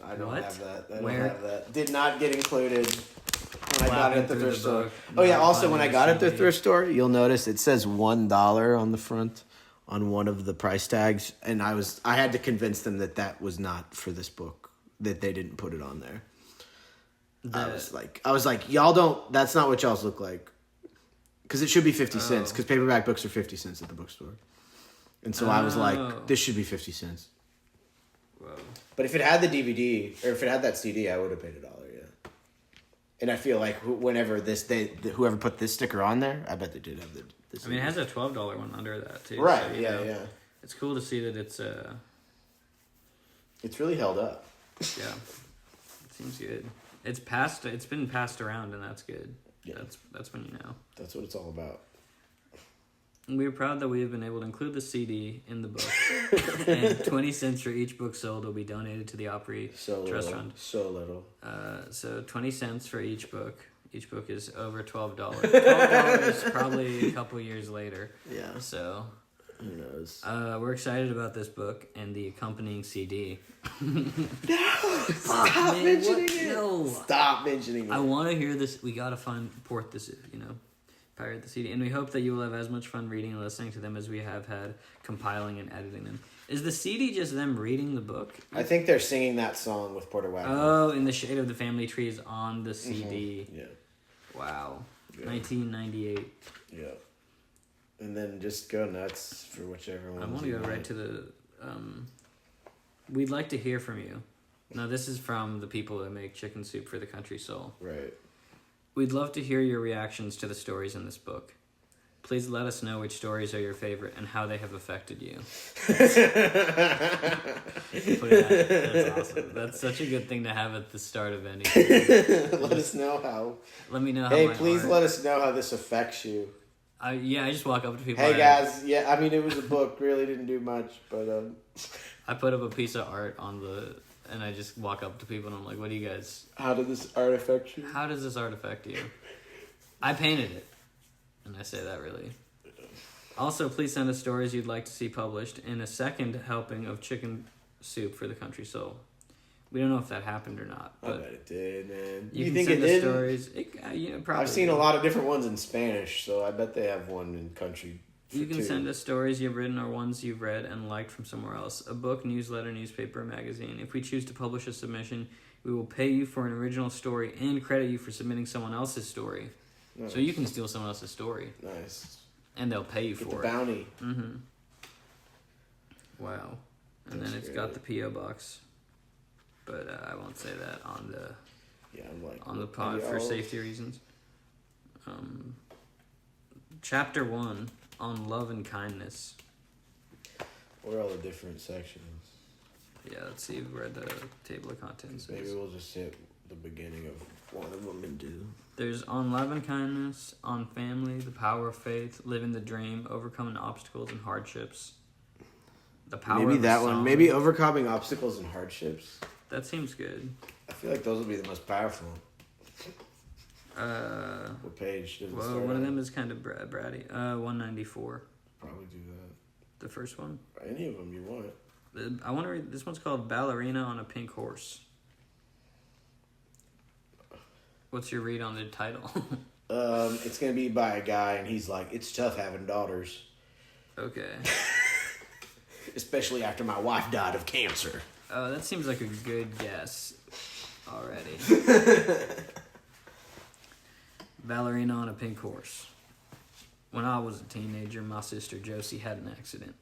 [SPEAKER 1] I don't have that. I
[SPEAKER 2] Where?
[SPEAKER 1] don't have that. Did not get included when I got it at the thrift store.
[SPEAKER 2] book,
[SPEAKER 1] Oh yeah,
[SPEAKER 2] not
[SPEAKER 1] also when I
[SPEAKER 2] finding
[SPEAKER 1] got
[SPEAKER 2] the
[SPEAKER 1] it at the
[SPEAKER 2] CD.
[SPEAKER 1] thrift store, you'll notice it says $1 on the front on one of the price tags, and I had to convince them that was not for this book, that they didn't put it on there. I was like, y'all don't. That's not what y'all's look like, because it should be 50 cents. Because paperback books are 50 cents at the bookstore, and so I was like, this should be 50 cents.
[SPEAKER 2] Whoa.
[SPEAKER 1] But if it had the DVD or if it had that CD, I would have paid $1. Yeah. And I feel like whoever put this sticker on there, I bet they did have this.
[SPEAKER 2] I mean, it has a $12 one under that too.
[SPEAKER 1] Right.
[SPEAKER 2] So,
[SPEAKER 1] yeah.
[SPEAKER 2] It's cool to see that it's
[SPEAKER 1] It's really held up.
[SPEAKER 2] Yeah, it seems good. It's been passed around, and that's good.
[SPEAKER 1] Yeah.
[SPEAKER 2] That's when you know.
[SPEAKER 1] That's what it's all about.
[SPEAKER 2] We are proud that we have been able to include the CD in the book, and 20 cents for each book sold will be donated to the Opry Trust Fund.
[SPEAKER 1] So little.
[SPEAKER 2] So 20 cents for each book. Each book is over $12. $12 probably a couple years later.
[SPEAKER 1] Yeah.
[SPEAKER 2] So
[SPEAKER 1] who knows?
[SPEAKER 2] We're excited about this book and the accompanying CD.
[SPEAKER 1] Stop mentioning it.
[SPEAKER 2] No.
[SPEAKER 1] Stop mentioning it.
[SPEAKER 2] I want to hear this. We gotta pirate the CD, and we hope that you will have as much fun reading and listening to them as we have had compiling and editing them. Is the CD just them reading the book?
[SPEAKER 1] I think they're singing that song with Porter Wagoner.
[SPEAKER 2] Oh, "In the Shade of the Family Tree" is on the CD.
[SPEAKER 1] Mm-hmm. Yeah.
[SPEAKER 2] Wow.
[SPEAKER 1] Yeah.
[SPEAKER 2] 1998.
[SPEAKER 1] Yeah. And then just go nuts for whichever one.
[SPEAKER 2] I want to go right to the. We'd like to hear from you. Now, this is from the people that make Chicken Soup for the Country Soul.
[SPEAKER 1] Right.
[SPEAKER 2] We'd love to hear your reactions to the stories in this book. Please let us know which stories are your favorite and how they have affected you. That's awesome. That's such a good thing to have at the start of anything.
[SPEAKER 1] Let us know how.
[SPEAKER 2] Let me know how.
[SPEAKER 1] Hey, please let us know how this affects you.
[SPEAKER 2] I just walk up to people.
[SPEAKER 1] Hey guys, yeah, I mean it was a book, really didn't do much, but
[SPEAKER 2] I put up a piece of art and I just walk up to people and I'm like, "What do you guys?
[SPEAKER 1] How did this art affect you?
[SPEAKER 2] How does this art affect you?" I painted it, and I say that really. Also, please send us stories you'd like to see published in a second helping of Chicken Soup for the Country Soul. We don't know if that happened or not. But
[SPEAKER 1] I bet it did, man.
[SPEAKER 2] You
[SPEAKER 1] think
[SPEAKER 2] send
[SPEAKER 1] it did?
[SPEAKER 2] Stories. Probably.
[SPEAKER 1] I've seen a lot of different ones in Spanish, so I bet they have one in country.
[SPEAKER 2] You can send us stories you've written or ones you've read and liked from somewhere else. A book, newsletter, newspaper, or magazine. If we choose to publish a submission, we will pay you for an original story and credit you for submitting someone else's story. Nice. So you can steal someone else's story.
[SPEAKER 1] Nice.
[SPEAKER 2] And they'll pay you
[SPEAKER 1] Get
[SPEAKER 2] for
[SPEAKER 1] the bounty.
[SPEAKER 2] Mm-hmm. Wow. And then it's got the P.O. box. But I won't say that on the pod for safety reasons. Chapter 1 on love and kindness.
[SPEAKER 1] What are all the different sections?
[SPEAKER 2] Yeah, let's see where the table of contents is.
[SPEAKER 1] Maybe we'll just hit the beginning of one of them and do.
[SPEAKER 2] There's on love and kindness, on family, the power of faith, living the dream, overcoming obstacles and hardships. The power
[SPEAKER 1] Maybe
[SPEAKER 2] of
[SPEAKER 1] that
[SPEAKER 2] a
[SPEAKER 1] one.
[SPEAKER 2] song.
[SPEAKER 1] Maybe overcoming obstacles and hardships.
[SPEAKER 2] That seems good.
[SPEAKER 1] I feel like those will be the most powerful.
[SPEAKER 2] Uh,
[SPEAKER 1] What page does it
[SPEAKER 2] well,
[SPEAKER 1] start
[SPEAKER 2] one of
[SPEAKER 1] on?
[SPEAKER 2] them is kind of bratty. 194.
[SPEAKER 1] Probably do that.
[SPEAKER 2] The first one.
[SPEAKER 1] Any of them you want.
[SPEAKER 2] I want to read. This one's called "Ballerina on a Pink Horse." What's your read on the title?
[SPEAKER 1] It's gonna be by a guy, and he's like, "It's tough having daughters,
[SPEAKER 2] Okay.
[SPEAKER 1] especially after my wife died of cancer."
[SPEAKER 2] Oh, that seems like a good guess already. Ballerina on a Pink Horse. When I was a teenager, my sister Josie had an accident.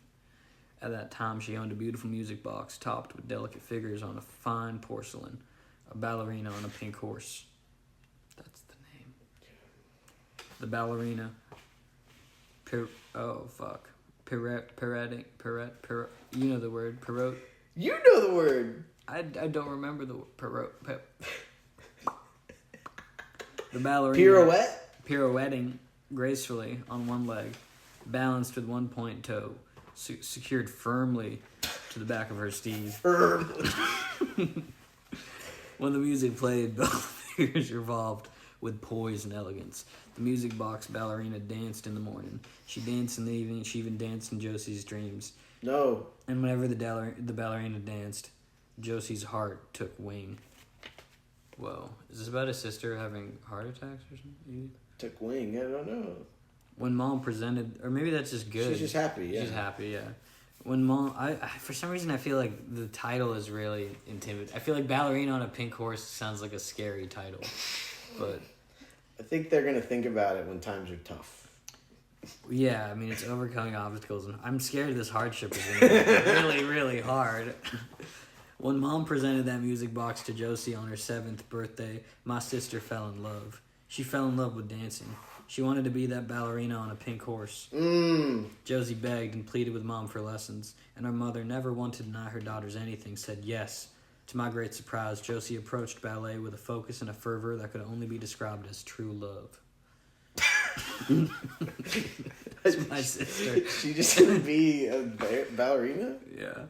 [SPEAKER 2] At that time, she owned a beautiful music box topped with delicate figures on a fine porcelain, a ballerina on a pink horse. That's the name. The ballerina. Pirouetting. You know the word. Pirouette.
[SPEAKER 1] You know the word.
[SPEAKER 2] I don't remember the word. The ballerina.
[SPEAKER 1] Pirouette?
[SPEAKER 2] Pirouetting gracefully on one leg, balanced with one point toe, secured firmly to the back of her steed. When the music played, both figures revolved with poise and elegance. The music box ballerina danced in the morning. She danced in the evening. She even danced in Josie's dreams.
[SPEAKER 1] No.
[SPEAKER 2] And whenever the ballerina danced, Josie's heart took wing. Whoa. Is this about a sister having heart attacks or something?
[SPEAKER 1] Took wing. I don't know.
[SPEAKER 2] When Mom presented, or maybe that's just good.
[SPEAKER 1] She's just happy, yeah.
[SPEAKER 2] She's happy, yeah. When Mom, I for some reason I feel like the title is really intimidating. I feel like Ballerina on a Pink Horse sounds like a scary title, but
[SPEAKER 1] I think they're gonna think about it when times are tough.
[SPEAKER 2] yeah, I mean it's overcoming obstacles, and I'm scared this hardship is gonna be really, really hard. When Mom presented that music box to Josie on her 7th birthday, my sister fell in love. She fell in love with dancing. She wanted to be that ballerina on a pink horse. Josie begged and pleaded with Mom for lessons, and her mother, never one to deny her daughters anything, said yes. To my great surprise, Josie approached ballet with a focus and a fervor that could only be described as true love. That's my sister.
[SPEAKER 1] She just gonna be a ballerina?
[SPEAKER 2] Yeah.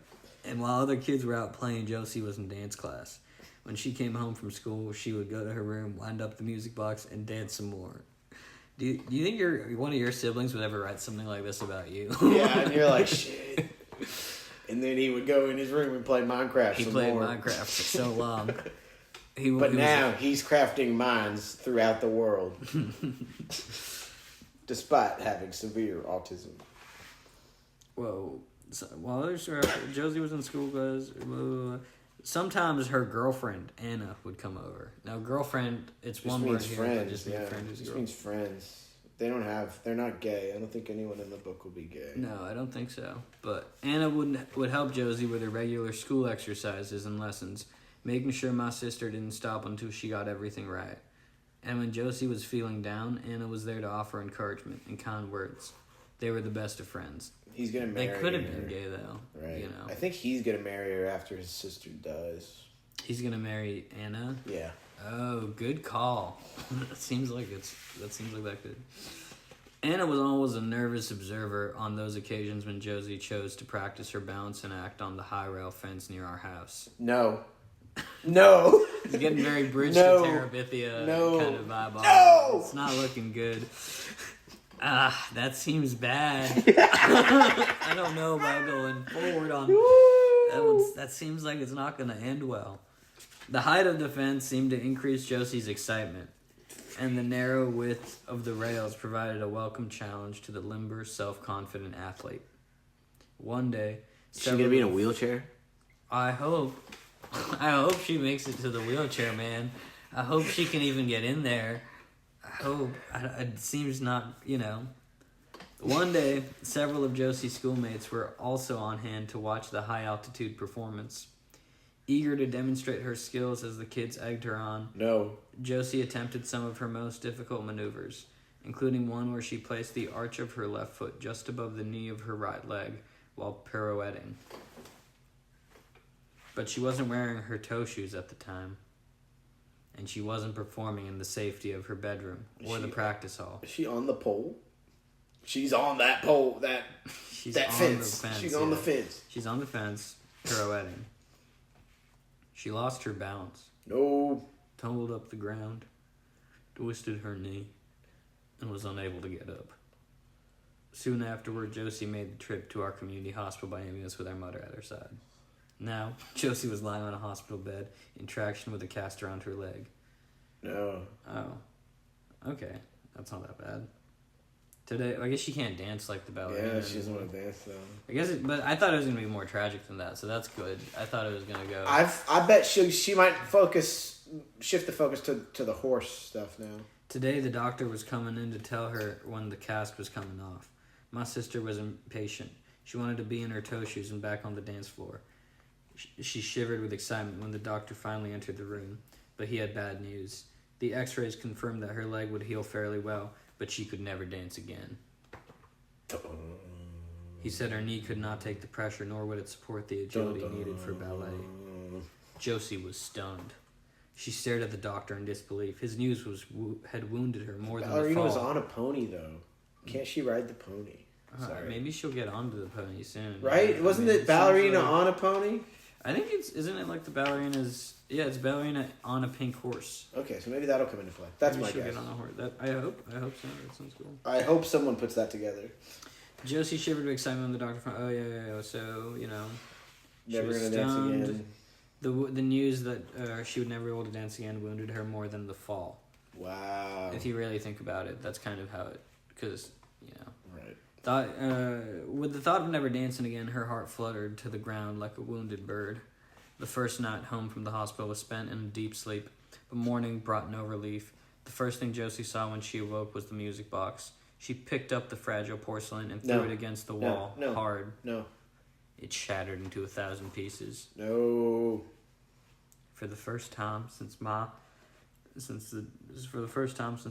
[SPEAKER 2] And while other kids were out playing, Josie was in dance class. When she came home from school, she would go to her room, wind up the music box, and dance some more. Do you think one of your siblings would ever write something like this about you?
[SPEAKER 1] Yeah, and you're like, shit. And then he would go in his room and play Minecraft
[SPEAKER 2] He
[SPEAKER 1] some
[SPEAKER 2] played
[SPEAKER 1] more.
[SPEAKER 2] Minecraft for so long.
[SPEAKER 1] But now he's crafting mines throughout the world. Despite having severe autism.
[SPEAKER 2] Whoa. So, while Josie was in school, guys, sometimes her girlfriend, Anna, would come over. Now, girlfriend, it's
[SPEAKER 1] Just
[SPEAKER 2] one word
[SPEAKER 1] means
[SPEAKER 2] here.
[SPEAKER 1] friends,
[SPEAKER 2] Just
[SPEAKER 1] yeah.
[SPEAKER 2] means friend who's a
[SPEAKER 1] Just
[SPEAKER 2] girl.
[SPEAKER 1] means friends. They're not gay. I don't think anyone in the book will be gay.
[SPEAKER 2] No, I don't think so. But Anna would help Josie with her regular school exercises and lessons, making sure my sister didn't stop until she got everything right. And when Josie was feeling down, Anna was there to offer encouragement and kind words. They were the best of friends.
[SPEAKER 1] He's gonna marry her.
[SPEAKER 2] They could have been gay, though.
[SPEAKER 1] Right.
[SPEAKER 2] You know.
[SPEAKER 1] I think he's gonna marry her after his sister dies.
[SPEAKER 2] He's gonna marry Anna?
[SPEAKER 1] Yeah.
[SPEAKER 2] Oh, good call. that seems like that could. Anna was always a nervous observer on those occasions when Josie chose to practice her balance and act on the high rail fence near our house.
[SPEAKER 1] No.
[SPEAKER 2] It's getting very Bridge
[SPEAKER 1] No.
[SPEAKER 2] to Terabithia
[SPEAKER 1] No.
[SPEAKER 2] kind of vibe.
[SPEAKER 1] No.
[SPEAKER 2] It's not looking good. That seems bad. I don't know about going forward on that seems like it's not going to end well. The height of the fence seemed to increase Josie's excitement, and the narrow width of the rails provided a welcome challenge to the limber, self-confident athlete. One day,
[SPEAKER 1] Is she gonna be in a wheelchair?
[SPEAKER 2] I hope she makes it to the wheelchair, man. I hope she can even get in there. I hope. It seems not, One day, several of Josie's schoolmates were also on hand to watch the high-altitude performance. Eager to demonstrate her skills as the kids egged her on,
[SPEAKER 1] No.
[SPEAKER 2] Josie attempted some of her most difficult maneuvers, including one where she placed the arch of her left foot just above the knee of her right leg while pirouetting. But she wasn't wearing her toe shoes at the time. and she wasn't performing in the safety of her bedroom or the practice hall.
[SPEAKER 1] Is she on the pole? She's on that pole,
[SPEAKER 2] She's
[SPEAKER 1] that
[SPEAKER 2] on
[SPEAKER 1] fence.
[SPEAKER 2] the fence.
[SPEAKER 1] She's on the fence.
[SPEAKER 2] She's on the fence, pirouetting. She lost her balance.
[SPEAKER 1] No.
[SPEAKER 2] Tumbled up the ground, twisted her knee, and was unable to get up. Soon afterward, Josie made the trip to our community hospital by ambulance with our mother at her side. Now, Josie was lying on a hospital bed in traction with a cast around her leg.
[SPEAKER 1] No.
[SPEAKER 2] Oh. Okay. That's not that bad. Today, I guess she can't dance like the ballerina.
[SPEAKER 1] Yeah, she doesn't want to dance though.
[SPEAKER 2] But I thought it was going to be more tragic than that, so that's good. I thought it was going to go...
[SPEAKER 1] I bet she might shift the focus to the horse stuff now.
[SPEAKER 2] Today, the doctor was coming in to tell her when the cast was coming off. My sister was impatient. She wanted to be in her toe shoes and back on the dance floor. She shivered with excitement when the doctor finally entered the room, but he had bad news. The x-rays confirmed that her leg would heal fairly well, but she could never dance again. He said her knee could not take the pressure, nor would it support the agility needed for ballet. Josie was stunned. She stared at the doctor in disbelief. His news had wounded her more than the fall.
[SPEAKER 1] Ballerina was on a pony, though. Can't she ride the pony? Sorry.
[SPEAKER 2] Maybe she'll get onto the pony soon.
[SPEAKER 1] Right? Wasn't it ballerina on a pony?
[SPEAKER 2] I think isn't it like the ballerina's... Yeah, it's ballerina on a pink horse.
[SPEAKER 1] Okay, so maybe that'll come into play. That's
[SPEAKER 2] maybe
[SPEAKER 1] my
[SPEAKER 2] she'll
[SPEAKER 1] guess.
[SPEAKER 2] Get on a horse. I hope so. That sounds cool.
[SPEAKER 1] I hope someone puts that together.
[SPEAKER 2] Josie shivered with excitement when the doctor found... Oh, yeah. So,
[SPEAKER 1] Never gonna dance again.
[SPEAKER 2] The news that she would never be able to dance again wounded her more than the fall.
[SPEAKER 1] Wow.
[SPEAKER 2] If you really think about it, that's kind of how it... Because,
[SPEAKER 1] Right.
[SPEAKER 2] With the thought of never dancing again, her heart fluttered to the ground like a wounded bird. The first night home from the hospital was spent in a deep sleep, but morning brought no relief. The first thing Josie saw when she awoke was the music box. She picked up the fragile porcelain and threw it against the wall hard.
[SPEAKER 1] No.
[SPEAKER 2] It shattered into 1,000 pieces.
[SPEAKER 1] No.
[SPEAKER 2] For the first time since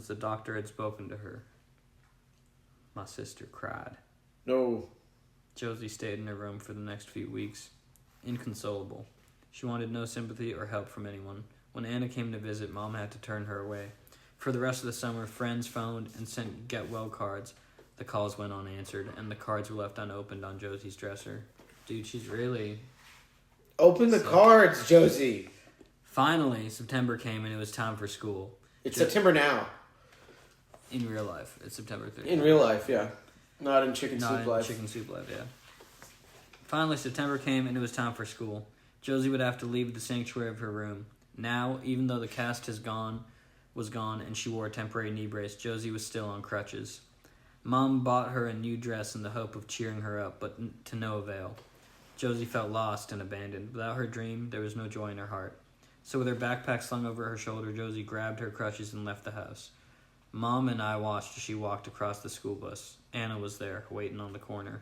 [SPEAKER 2] the doctor had spoken to her, my sister cried.
[SPEAKER 1] No.
[SPEAKER 2] Josie stayed in her room for the next few weeks, inconsolable. She wanted no sympathy or help from anyone. When Anna came to visit, Mom had to turn her away. For the rest of the summer, friends phoned and sent get-well cards. The calls went unanswered, and the cards were left unopened on Josie's dresser. Dude, she's really...
[SPEAKER 1] Open the cards, Josie!
[SPEAKER 2] Finally, September came and it was time for school.
[SPEAKER 1] It's September now.
[SPEAKER 2] In real life, it's September 30th.
[SPEAKER 1] In real life, yeah. Not in Chicken Soup life.
[SPEAKER 2] Chicken Soup life, yeah. Finally, September came and it was time for school. Josie would have to leave the sanctuary of her room. Now, even though the cast was gone, and she wore a temporary knee brace, Josie was still on crutches. Mom bought her a new dress in the hope of cheering her up, but to no avail. Josie felt lost and abandoned. Without her dream, there was no joy in her heart. So with her backpack slung over her shoulder, Josie grabbed her crutches and left the house. Mom and I watched as she walked across the school bus. Anna was there, waiting on the corner.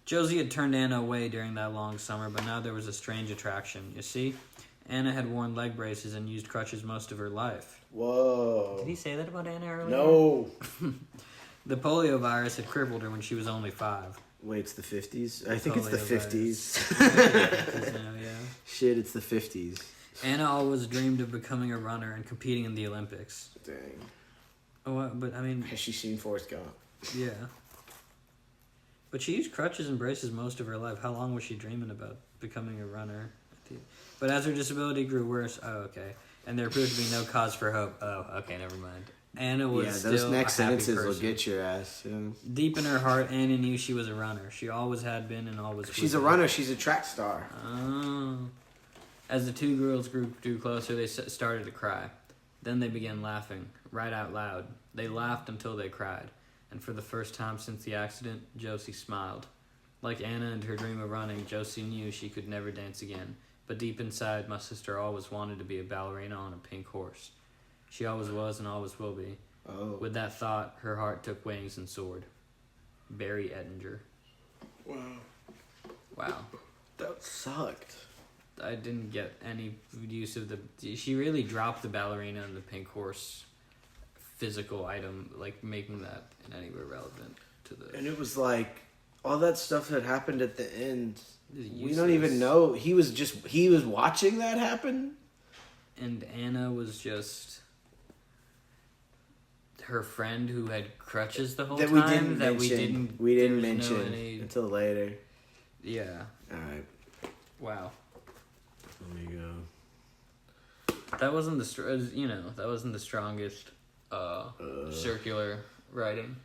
[SPEAKER 2] Josie had turned Anna away during that long summer, but now there was a strange attraction. You see, Anna had worn leg braces and used crutches most of her life.
[SPEAKER 1] Whoa.
[SPEAKER 2] Did he say that about Anna earlier?
[SPEAKER 1] No.
[SPEAKER 2] The polio virus had crippled her when she was only 5.
[SPEAKER 1] Wait, it's the 50s? I think it's the 50s.
[SPEAKER 2] Yeah.
[SPEAKER 1] Shit, it's the 50s.
[SPEAKER 2] Anna always dreamed of becoming a runner and competing in the Olympics.
[SPEAKER 1] Dang.
[SPEAKER 2] Oh, but I mean...
[SPEAKER 1] Has she seen Forrest Gump?
[SPEAKER 2] Yeah. But she used crutches and braces most of her life. How long was she dreaming about becoming a runner? But as her disability grew worse... Oh, okay. And there proved to be no cause for hope. Oh, okay, never mind. Anna was still
[SPEAKER 1] those next
[SPEAKER 2] a happy
[SPEAKER 1] sentences
[SPEAKER 2] person.
[SPEAKER 1] will get your ass. Yeah.
[SPEAKER 2] Deep in her heart, Anna knew she was a runner. She always had been and always
[SPEAKER 1] She's
[SPEAKER 2] would
[SPEAKER 1] a
[SPEAKER 2] be.
[SPEAKER 1] runner. She's a track star.
[SPEAKER 2] Oh. As the two girls drew closer, they started to cry. Then they began laughing, right out loud. They laughed until they cried. And for the first time since the accident, Josie smiled. Like Anna and her dream of running, Josie knew she could never dance again. But deep inside, my sister always wanted to be a ballerina on a pink horse. She always was and always will be.
[SPEAKER 1] Oh.
[SPEAKER 2] With that thought, her heart took wings and soared. Barry Ettinger. Wow.
[SPEAKER 1] That sucked.
[SPEAKER 2] I didn't get any use of the... She really dropped the ballerina and the pink horse physical item, like making that in any way relevant to the...
[SPEAKER 1] And it was like, all that stuff that happened at the end, we
[SPEAKER 2] Useless.
[SPEAKER 1] don't even know. He was watching that happen?
[SPEAKER 2] and Anna was just her friend who had crutches the whole time
[SPEAKER 1] we didn't mention until later.
[SPEAKER 2] Yeah.
[SPEAKER 1] All right.
[SPEAKER 2] Wow.
[SPEAKER 1] Let me go.
[SPEAKER 2] That wasn't that wasn't the strongest circular writing.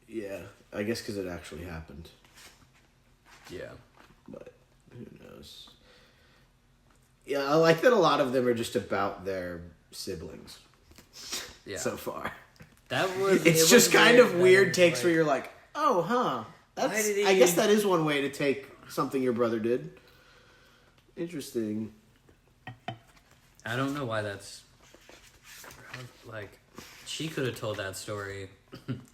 [SPEAKER 1] Yeah, I guess because it actually happened.
[SPEAKER 2] Yeah.
[SPEAKER 1] But who knows? Yeah, I like that a lot of them are just about their siblings.
[SPEAKER 2] Yeah.
[SPEAKER 1] So far.
[SPEAKER 2] It's
[SPEAKER 1] just kind of weird takes where you're like, oh, huh. I guess that is one way to take something your brother did. Interesting.
[SPEAKER 2] I don't know why that's... Like, she could have told that story...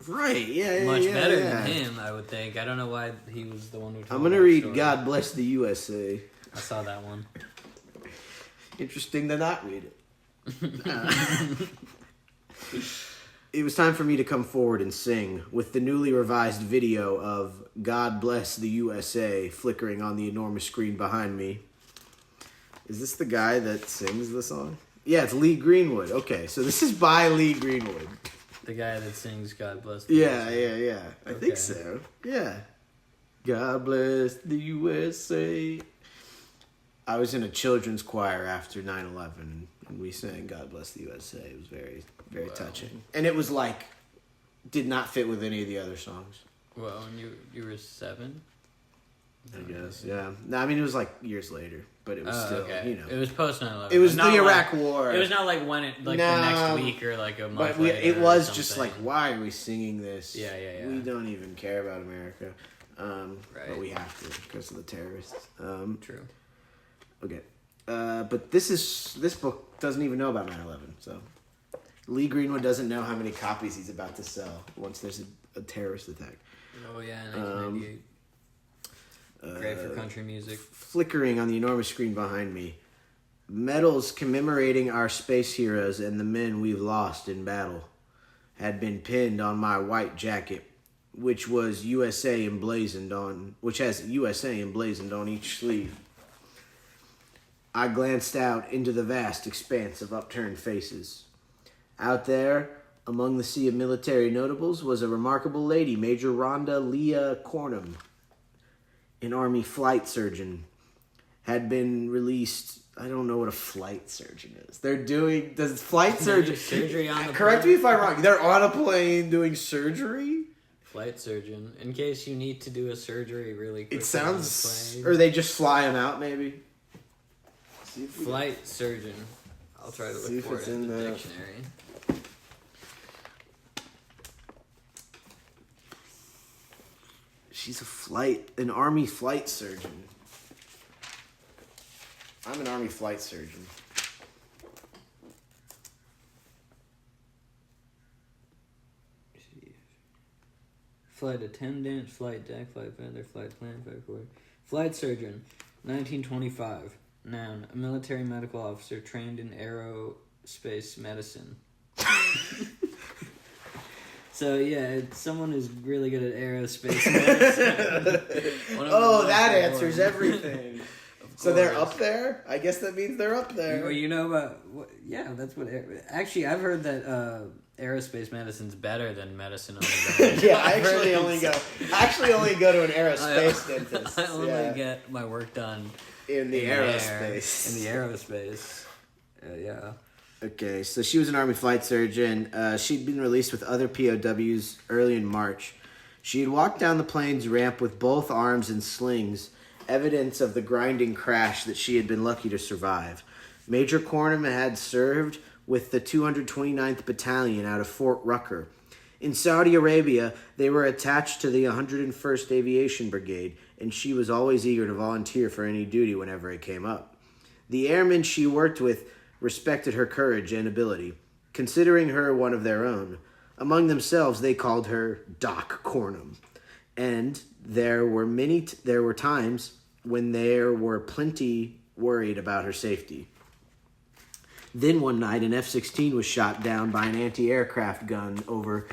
[SPEAKER 1] Right, yeah,
[SPEAKER 2] much better than him, I would think. I don't know why he was the one who told
[SPEAKER 1] I'm going to read story. God Bless the USA.
[SPEAKER 2] I saw that one.
[SPEAKER 1] Interesting to not read it. It was time for me to come forward and sing with the newly revised video of God Bless the USA flickering on the enormous screen behind me. Is this the guy that sings the song? Yeah, it's Lee Greenwood. Okay, so this is by Lee Greenwood.
[SPEAKER 2] The guy that sings God Bless the USA.
[SPEAKER 1] Yeah. I think so. Yeah. God bless the USA. I was in a children's choir after 9/11, and we sang God Bless the USA. It was very, very touching. And it was like, did not fit with any of the other songs.
[SPEAKER 2] Well, and you were 7?
[SPEAKER 1] I guess, yeah. No, I mean, it was like years later, but it was still,
[SPEAKER 2] It was post 9/11.
[SPEAKER 1] It was the Iraq War.
[SPEAKER 2] It was not like when the next week or like a month later.
[SPEAKER 1] It was just like, why are we singing this?
[SPEAKER 2] Yeah.
[SPEAKER 1] We don't even care about America.
[SPEAKER 2] Right.
[SPEAKER 1] But we have to because of the terrorists.
[SPEAKER 2] True.
[SPEAKER 1] Okay. But this book doesn't even know about 9/11, so Lee Greenwood doesn't know how many copies he's about to sell once there's a terrorist attack.
[SPEAKER 2] Oh yeah, 1998. Great for country music.
[SPEAKER 1] Flickering on the enormous screen behind me. Medals commemorating our space heroes and the men we've lost in battle had been pinned on my white jacket, which has USA emblazoned on each sleeve. I glanced out into the vast expanse of upturned faces. Out there, among the sea of military notables, was a remarkable lady, Major Rhonda Leah Cornum, an Army flight surgeon, had been released. I don't know what a flight surgeon is. Does flight surgeon...
[SPEAKER 2] surgery on the
[SPEAKER 1] Correct me if I'm wrong. They're on a plane doing surgery?
[SPEAKER 2] Flight surgeon. In case you need to do a surgery really quick.
[SPEAKER 1] It sounds... Or they just fly them out, maybe?
[SPEAKER 2] Flight surgeon. I'll try to look for it in the dictionary.
[SPEAKER 1] She's an Army flight surgeon. I'm an Army flight surgeon.
[SPEAKER 2] Flight attendant, flight deck, flight vendor, flight plan, flight coordinator. Flight surgeon, 1925. Noun, a military medical officer trained in aerospace medicine. So, yeah, someone who's really good at aerospace medicine.
[SPEAKER 1] That answers everything. So they're up there? I guess that means they're up there.
[SPEAKER 2] You know about... that's what... Actually, I've heard that aerospace medicine's better than medicine on the ground.
[SPEAKER 1] Yeah, I actually only go to an aerospace dentist.
[SPEAKER 2] I only get my work done...
[SPEAKER 1] In the aerospace.
[SPEAKER 2] In the aerospace. Yeah.
[SPEAKER 1] Okay, so she was an Army flight surgeon. She'd been released with other POWs early in March. She had walked down the plane's ramp with both arms in slings, evidence of the grinding crash that she had been lucky to survive. Major Cornum had served with the 229th Battalion out of Fort Rucker. In Saudi Arabia, they were attached to the 101st Aviation Brigade, and she was always eager to volunteer for any duty whenever it came up. The airmen she worked with respected her courage and ability, considering her one of their own. Among themselves, they called her Doc Cornum. And there were times when there were plenty worried about her safety. Then one night, an F-16 was shot down by an anti-aircraft gun over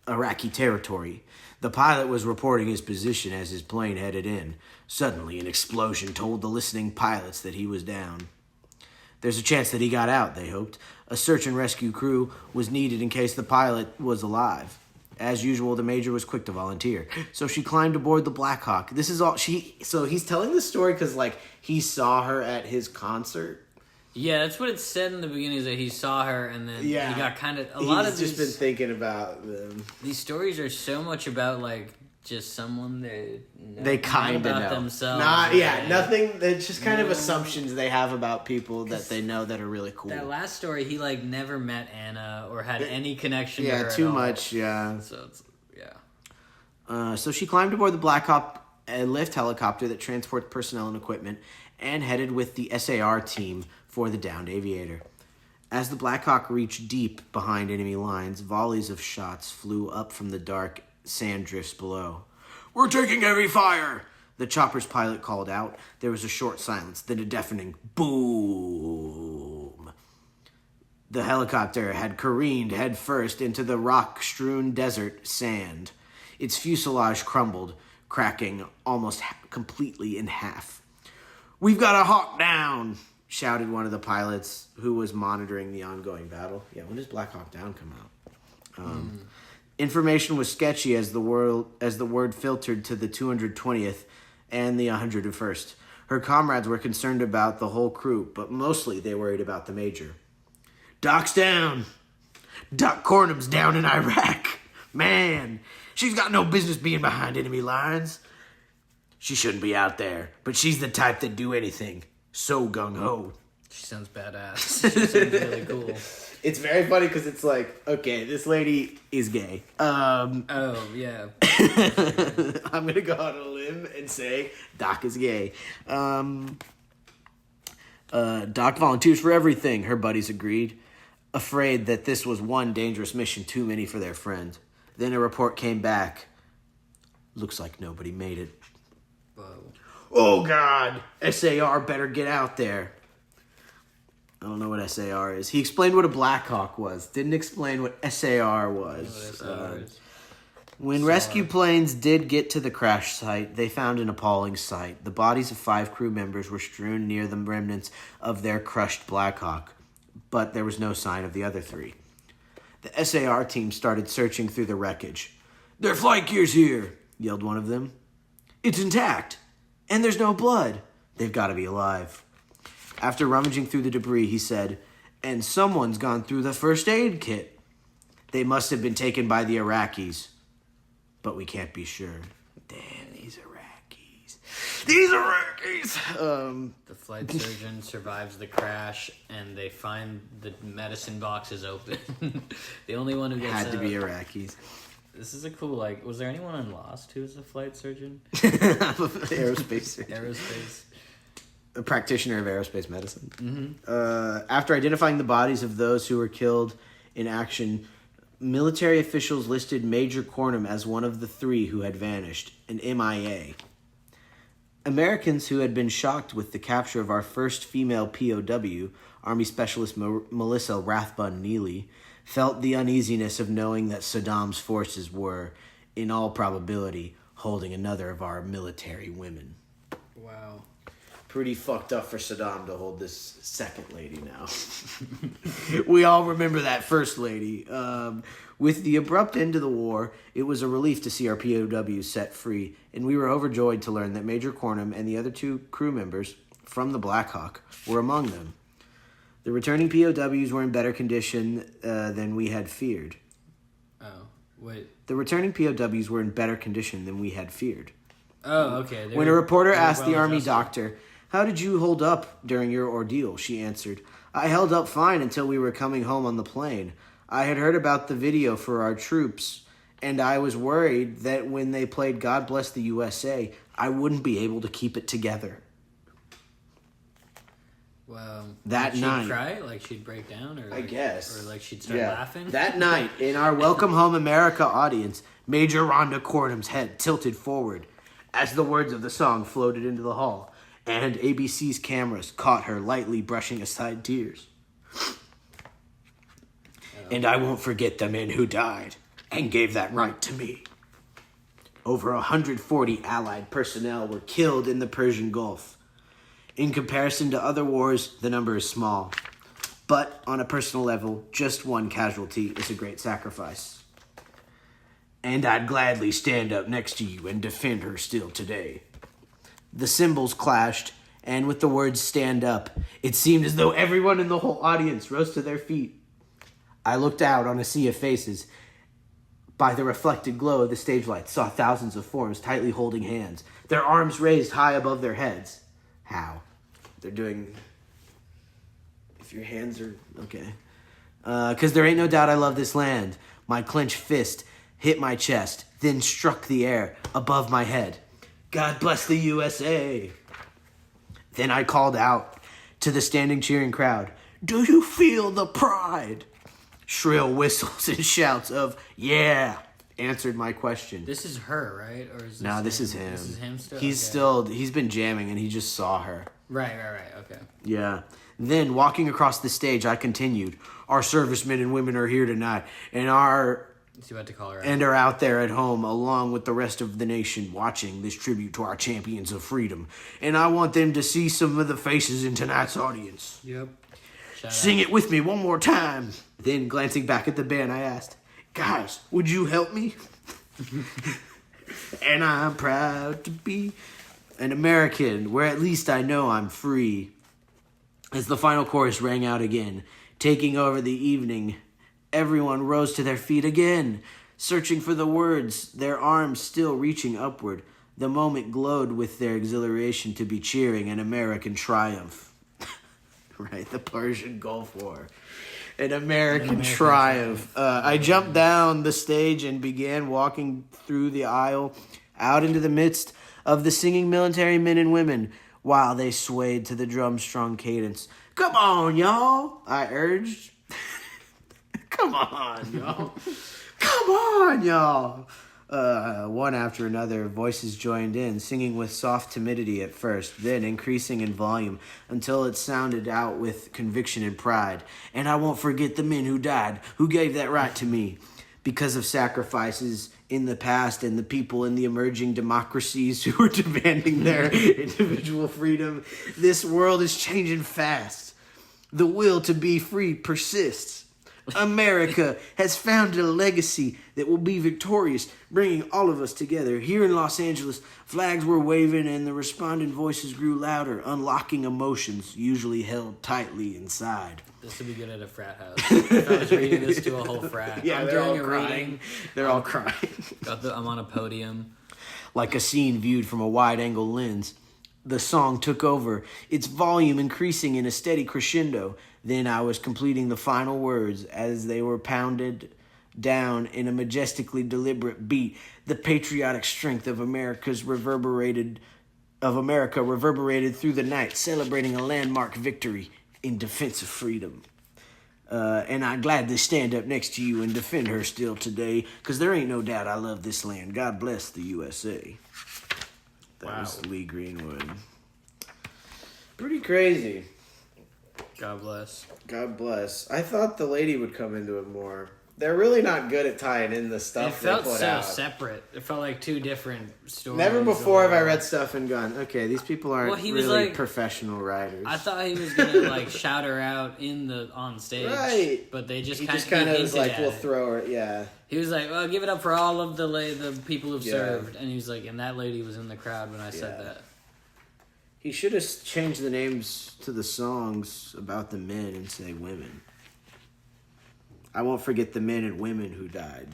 [SPEAKER 1] Iraqi territory. The pilot was reporting his position as his plane headed in. Suddenly, an explosion told the listening pilots that he was down. There's a chance that he got out, they hoped. A search and rescue crew was needed in case the pilot was alive. As usual, the Major was quick to volunteer. So she climbed aboard the Black Hawk. This is all so he's telling this story because, like, he saw her at his concert.
[SPEAKER 2] Yeah, that's what it said in the beginning, is that he saw her and then he got kind of...
[SPEAKER 1] He's just been thinking about them.
[SPEAKER 2] These stories are so much about, like, just someone
[SPEAKER 1] they kind of know
[SPEAKER 2] themselves.
[SPEAKER 1] Nothing. It's just kind of assumptions they have about people that they know that are really cool.
[SPEAKER 2] That last story, he like never met Anna or had any connection to her
[SPEAKER 1] too
[SPEAKER 2] at
[SPEAKER 1] much.
[SPEAKER 2] all.
[SPEAKER 1] Yeah.
[SPEAKER 2] So it's
[SPEAKER 1] so she climbed aboard the Black Hawk, a lift helicopter that transports personnel and equipment, and headed with the SAR team for the downed aviator. As the Black Hawk reached deep behind enemy lines, volleys of shots flew up from the dark sand drifts below. "We're taking heavy fire!" the chopper's pilot called out. There was a short silence, then a deafening boom. The helicopter had careened headfirst into the rock-strewn desert sand. Its fuselage crumbled, cracking almost completely in half. "We've got a Hawk down!" shouted one of the pilots who was monitoring the ongoing battle. Yeah, when does Black Hawk Down come out? Information was sketchy as the word filtered to the 220th and the 101st. Her comrades were concerned about the whole crew, but mostly they worried about the Major. "Doc's down. Doc Cornum's down in Iraq. Man, she's got no business being behind enemy lines. She shouldn't be out there, but she's the type that'd do anything. So gung-ho."
[SPEAKER 2] She sounds badass. She sounds really cool.
[SPEAKER 1] It's very funny because it's like, okay, this lady is gay.
[SPEAKER 2] Oh, yeah.
[SPEAKER 1] I'm going to go out on a limb and say Doc is gay. Doc volunteers for everything, her buddies agreed, afraid that this was one dangerous mission too many for their friend. Then a report came back. "Looks like nobody made it."
[SPEAKER 2] Whoa.
[SPEAKER 1] "Oh, God, SAR better get out there." I don't know what SAR is. He explained what a Black Hawk was. Didn't explain what SAR was. When rescue planes did get to the crash site, they found an appalling sight. The bodies of 5 crew members were strewn near the remnants of their crushed Black Hawk, but there was no sign of the other 3. The SAR team started searching through the wreckage. "Their flight gear's here," yelled one of them. "It's intact, and there's no blood. They've got to be alive." After rummaging through the debris, he said, "And someone's gone through the first aid kit. They must have been taken by the Iraqis, but we can't be sure." Damn, these Iraqis.
[SPEAKER 2] The flight surgeon survives the crash, and they find the medicine box is open. The only one who gets
[SPEAKER 1] had to be Iraqis.
[SPEAKER 2] This is a cool, like, was there anyone on Lost who was a flight surgeon?
[SPEAKER 1] Aerospace surgeon.
[SPEAKER 2] Aerospace.
[SPEAKER 1] A practitioner of aerospace medicine. Mm-hmm. After identifying the bodies of those who were killed in action, military officials listed Major Cornum as one of the 3 who had vanished, an MIA. Americans who had been shocked with the capture of our first female POW, Army Specialist Melissa Rathbun Neely, felt the uneasiness of knowing that Saddam's forces were, in all probability, holding another of our military women.
[SPEAKER 2] Wow.
[SPEAKER 1] Pretty fucked up for Saddam to hold this second lady now. We all remember that first lady. With the abrupt end of the war, it was a relief to see our POWs set free, and we were overjoyed to learn that Major Cornum and the other 2 crew members from the Black Hawk were among them. The returning POWs were in better condition than we had feared.
[SPEAKER 2] Oh, wait.
[SPEAKER 1] The returning POWs were in better condition than we had feared.
[SPEAKER 2] Oh, okay.
[SPEAKER 1] When a reporter asked the Army doctor, "How did you hold up during your ordeal?" she answered, "I held up fine until we were coming home on the plane. I had heard about the video for our troops, and I was worried that when they played God Bless the USA, I wouldn't be able to keep it together."
[SPEAKER 2] Wow.
[SPEAKER 1] That night.
[SPEAKER 2] She'd cry? Like she'd break down? Or
[SPEAKER 1] I guess.
[SPEAKER 2] Or like she'd start laughing?
[SPEAKER 1] That night, in our Welcome Home America audience, Major Rhonda Cornum's head tilted forward as the words of the song floated into the hall, and ABC's cameras caught her lightly brushing aside tears. "And I won't forget the men who died and gave that right to me. Over 140 Allied personnel were killed in the Persian Gulf. In comparison to other wars, the number is small. But on a personal level, just one casualty is a great sacrifice. And I'd gladly stand up next to you and defend her still today. The cymbals clashed, and with the words stand up, it seemed as though everyone in the whole audience rose to their feet. I looked out on a sea of faces. By the reflected glow of the stage lights, saw thousands of forms tightly holding hands, their arms raised high above their heads. How? They're doing... If your hands are... Okay. 'Cause there ain't no doubt I love this land. My clenched fist hit my chest, then struck the air above my head. God bless the USA. Then I called out to the standing cheering crowd, do you feel the pride? Shrill whistles and shouts of, yeah, answered my question.
[SPEAKER 2] This is her, right? Or is this
[SPEAKER 1] No, this
[SPEAKER 2] him?
[SPEAKER 1] is him.
[SPEAKER 2] This is him still?
[SPEAKER 1] He's been jamming and he just saw her.
[SPEAKER 2] Right, okay.
[SPEAKER 1] Yeah. Then, walking across the stage, I continued, our servicemen and women are here tonight, and are out there at home, along with the rest of the nation, watching this tribute to our champions of freedom. And I want them to see some of the faces in tonight's audience.
[SPEAKER 2] Yep.
[SPEAKER 1] Sing it with me one more time. Then, glancing back at the band, I asked, guys, would you help me? And I'm proud to be an American, where at least I know I'm free. As the final chorus rang out again, taking over the evening, everyone rose to their feet again, searching for the words, their arms still reaching upward. The moment glowed with their exhilaration to be cheering an American triumph. Right, the Persian Gulf War. An American triumph. I jumped down the stage and began walking through the aisle out into the midst of the singing military men and women while they swayed to the drum's-strung cadence. Come on, y'all, I urged. Come on, y'all. Come on, y'all. One after another, voices joined in, singing with soft timidity at first, then increasing in volume until it sounded out with conviction and pride. And I won't forget the men who died, who gave that right to me. Because of sacrifices in the past and the people in the emerging democracies who are demanding their individual freedom, this world is changing fast. The will to be free persists. America has founded a legacy that will be victorious, bringing all of us together. Here in Los Angeles, flags were waving and the responding voices grew louder, unlocking emotions usually held tightly inside.
[SPEAKER 2] This would be good at a frat house. If I was reading this to a whole frat.
[SPEAKER 1] Yeah, they're all crying. They're all crying.
[SPEAKER 2] I'm on a podium.
[SPEAKER 1] Like a scene viewed from a wide-angle lens. The song took over, its volume increasing in a steady crescendo. Then I was completing the final words as they were pounded down in a majestically deliberate beat. The patriotic strength of America reverberated through the night, celebrating a landmark victory in defense of freedom. And I'd gladly stand up next to you and defend her still today, because there ain't no doubt I love this land. God bless the USA. That was Lee Greenwood. Pretty crazy.
[SPEAKER 2] God bless.
[SPEAKER 1] God bless. I thought the lady would come into it more. They're really not good at tying in the stuff they put out.
[SPEAKER 2] It felt so separate. It felt like two different stories.
[SPEAKER 1] Never before have I read stuff and gone, okay, these people aren't really professional writers.
[SPEAKER 2] I thought he was going to shout her out on stage.
[SPEAKER 1] Right.
[SPEAKER 2] But they just
[SPEAKER 1] kind of was like, we'll throw her, yeah.
[SPEAKER 2] He was like, well, give it up for all of the people who've served. And he was like, and that lady was in the crowd when I said that.
[SPEAKER 1] He should have changed the names to the songs about the men and say women. I won't forget the men and women who died.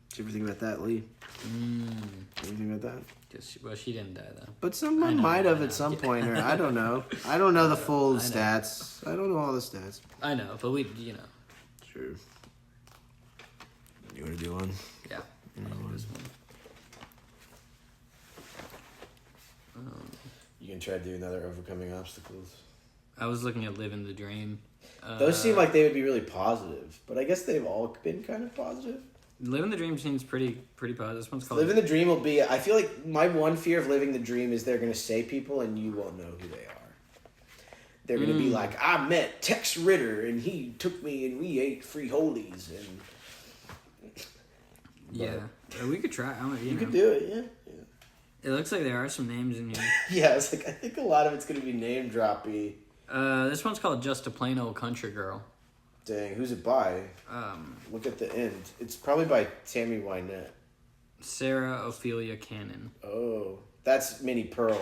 [SPEAKER 1] Did you ever think about that, Lee? Did you think about that?
[SPEAKER 2] She didn't die, though.
[SPEAKER 1] But someone might have at some point, or I don't know. I don't know the full stats. I don't know all the stats.
[SPEAKER 2] I know, but
[SPEAKER 1] True. You want to do one?
[SPEAKER 2] Yeah.
[SPEAKER 1] You can try to do another overcoming obstacles.
[SPEAKER 2] I was looking at Living the Dream.
[SPEAKER 1] Those seem like they would be really positive, but I guess they've all been kind of positive.
[SPEAKER 2] Living the Dream seems pretty positive. This one's called
[SPEAKER 1] Living the Dream will be... I feel like my one fear of Living the Dream is they're going to say people and you won't know who they are. They're going to be like, I met Tex Ritter and he took me and we ate frijoles and...
[SPEAKER 2] Yeah. We could try.
[SPEAKER 1] You could do it, yeah.
[SPEAKER 2] It looks like there are some names in here.
[SPEAKER 1] Yeah, it's like I think a lot of it's gonna be name droppy.
[SPEAKER 2] This one's called Just a Plain Old Country Girl.
[SPEAKER 1] Dang, who's it by? Look at the end. It's probably by Tammy Wynette.
[SPEAKER 2] Sarah Ophelia Cannon.
[SPEAKER 1] Oh, that's Minnie Pearl.